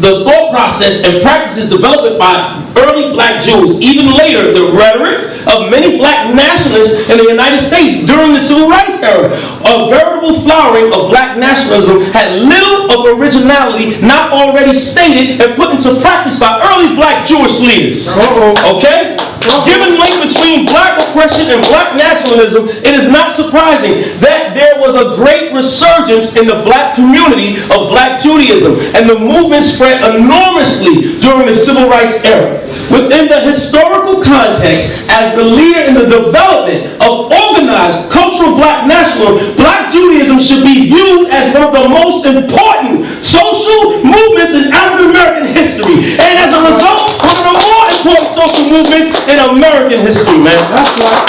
the thought process and practices developed by early black Jews. Even later, the rhetoric of many black nationalists in the United States during the Civil Rights era. A veritable flowering of black nationalism had little of originality not already stated and put into practice by early black Jewish leaders. Okay? Given link between black oppression and black nationalism, it is not surprising that there was a great resurgence in the black community of black Judaism, and the movement spread enormously during the Civil Rights era. Within the historical context, as the leader in the development of organized cultural black nationalism, black Judaism should be viewed as one of the most important social movements in African American history, and as a result, one of the more important social movements in American history, man. That's right.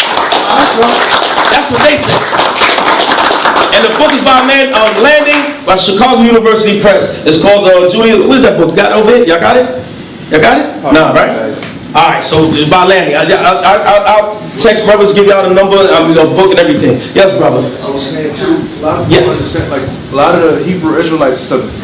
That's right. That's what they say. And the book is by a man, Landing, by Chicago University Press. It's called Judaism. What is that book? Got it over here? Y'all got it? Y'all got it? No, right? All right, so it's by Landing. I'll text brothers, give y'all the number, the book and everything. Yes, brother. I was saying too, a lot of people understand, like a lot of the Hebrew Israelites is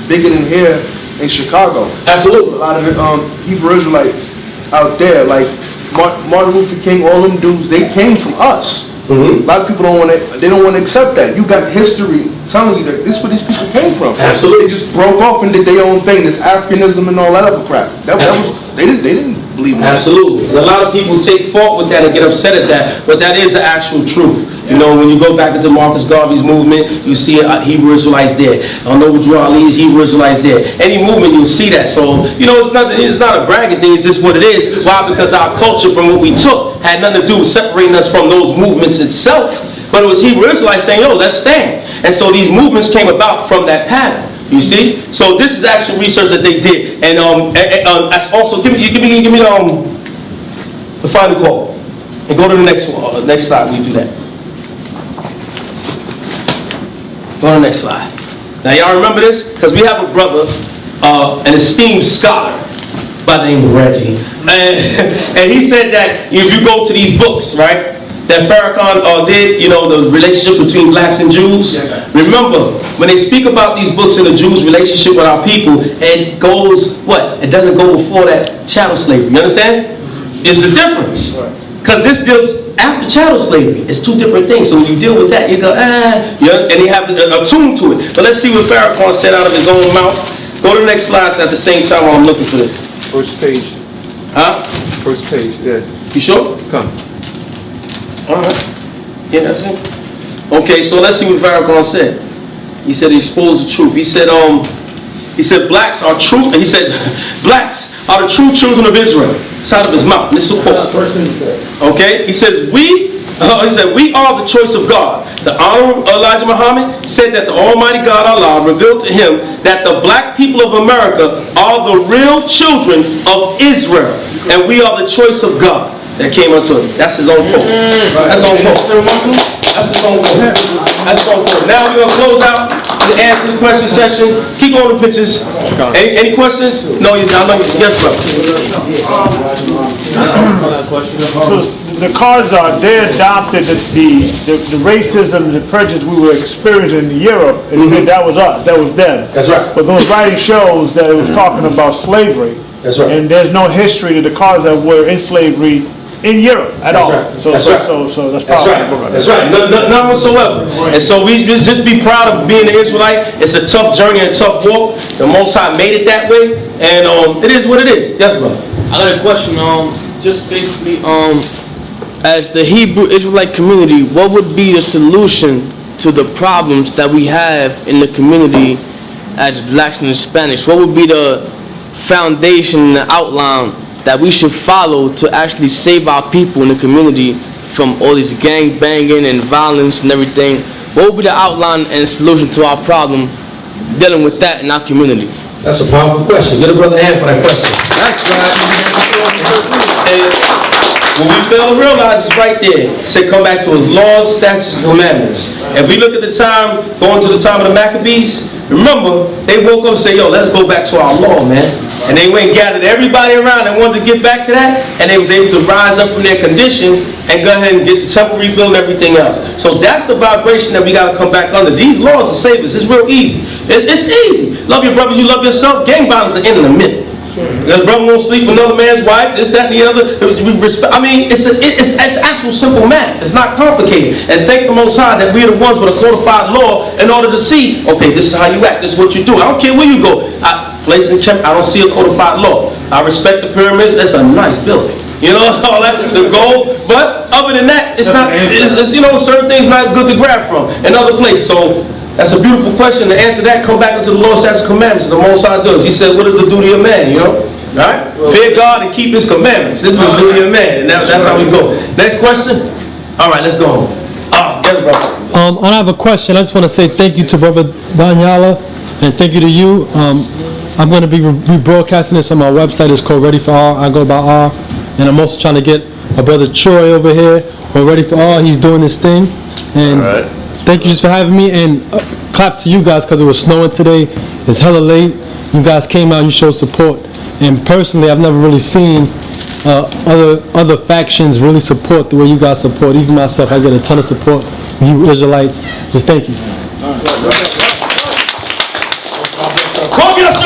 bigger than here in Chicago. Absolutely. A lot of the Hebrew Israelites out there, like Martin Luther King, all them dudes, they came from us. A lot of people don't want to accept that. You got history telling you that this is where these people came from. Absolutely. They just broke off and did their own thing, this Africanism and all that other crap. They didn't believe in that. Absolutely. And a lot of people take fault with that and get upset at that, but that is the actual truth. You know, when you go back into Marcus Garvey's movement, you see Hebrew Israelites there. Noble Drew Ali's Hebrew Israelites there. Any movement, you'll see that. So, you know, it's not a bragging thing, it's just what it is. Why? Because our culture from what we took had nothing to do with separating us from those movements itself. But it was Hebrew Israelites saying, yo, let's stand. And so these movements came about from that pattern. You see? So this is actual research that they did. And that's also, give me the final call. And go to the next slide when you do that. Go to the next slide. Now y'all remember this? Because we have a brother, an esteemed scholar by the name of Reggie. And he said that if you go to these books, right, that Farrakhan did, you know, the relationship between blacks and Jews. Remember, when they speak about these books and the Jews' relationship with our people, it goes, what? It doesn't go before that chattel slavery. You understand? It's a difference. Because this deals after chattel slavery. It's two different things. So when you deal with that, you go, and you have a tune to it. But let's see what Farrakhan said out of his own mouth. Go to the next slide at the same time while I'm looking for this. First page. Huh? First page, yeah. You sure? Come. All right. Yeah, that's it. Okay, so let's see what Farrakhan said. He said he exposed the truth. He said blacks are true. He said blacks are the true children of Israel. It's out of his mouth. This is a quote. Okay. He says we are the choice of God. The Honorable Elijah Muhammad said that the Almighty God Allah revealed to him that the black people of America are the real children of Israel, and we are the choice of God. that came unto us. That's his own quote. That's his own quote. That's his own quote. That's his own quote. Now we're going to close out the answer the question session. Keep on the pictures. Any questions? No, I know you. Yes, bro. So the cards they adopted the racism, the prejudice we were experiencing in Europe, and said that was us, that was them. That's right. But those writing shows that it was talking about slavery. That's right. And there's no history to the cards that were in slavery in Europe at all. Right. So That's right. So that's That's powerful. right. That's right. None whatsoever. And so we just be proud of being an Israelite. It's a tough journey and a tough walk. The Most High made it that way, and it is what it is. Yes, brother. I got a question. Just basically, as the Hebrew Israelite community, what would be the solution to the problems that we have in the community as blacks and Hispanics? What would be the foundation, the outline that we should follow to actually save our people in the community from all this gang banging and violence and everything? What would be the outline and solution to our problem dealing with that in our community? That's a powerful question. Get a brother hand for that question. That's right. And what we fail to realize is right there. It said come back to his laws, statutes, and commandments. If we look at the time, going to the time of the Maccabees, remember, they woke up and said, yo, let's go back to our law, man. And they went and gathered everybody around and wanted to get back to that, and they was able to rise up from their condition and go ahead and get the temple rebuilt and everything else. So that's the vibration that we got to come back under. These laws will save us. It's real easy. It's easy. Love your brothers, you love yourself. Gang violence will end in a minute. Your brother won't sleep with another man's wife, this, that, and the other. We respect. I mean, it's actual simple math. It's not complicated. And thank the Most High that we're the ones with a codified law in order to see, okay, this is how you act, this is what you do. I don't care where you go. Place and check, I don't see a codified law. I respect the pyramids. That's a nice building. You know, all that, the gold. But other than that, it's not, you know, certain things not good to grab from in other places. So that's a beautiful question. To answer that, come back into the law, statutes, commandments. The Most High does. He said, what is the duty of man, you know? Right? Fear God and keep his commandments. This is the duty of man. And that's how we go. Next question? All right, let's go. Yes, brother. I have a question. I just want to say thank you to Brother Danyala, and thank you to you. I'm going to be rebroadcasting this on my website. It's called Ready for R. I go by R. And I'm also trying to get my brother Troy over here on Ready for R. He's doing this thing. And thank you just for having me. And clap to you guys because it was snowing today. It's hella late. You guys came out. You showed support. And personally, I've never really seen other factions really support the way you guys support. Even myself, I get a ton of support from you Israelites. Just thank you. Come get us,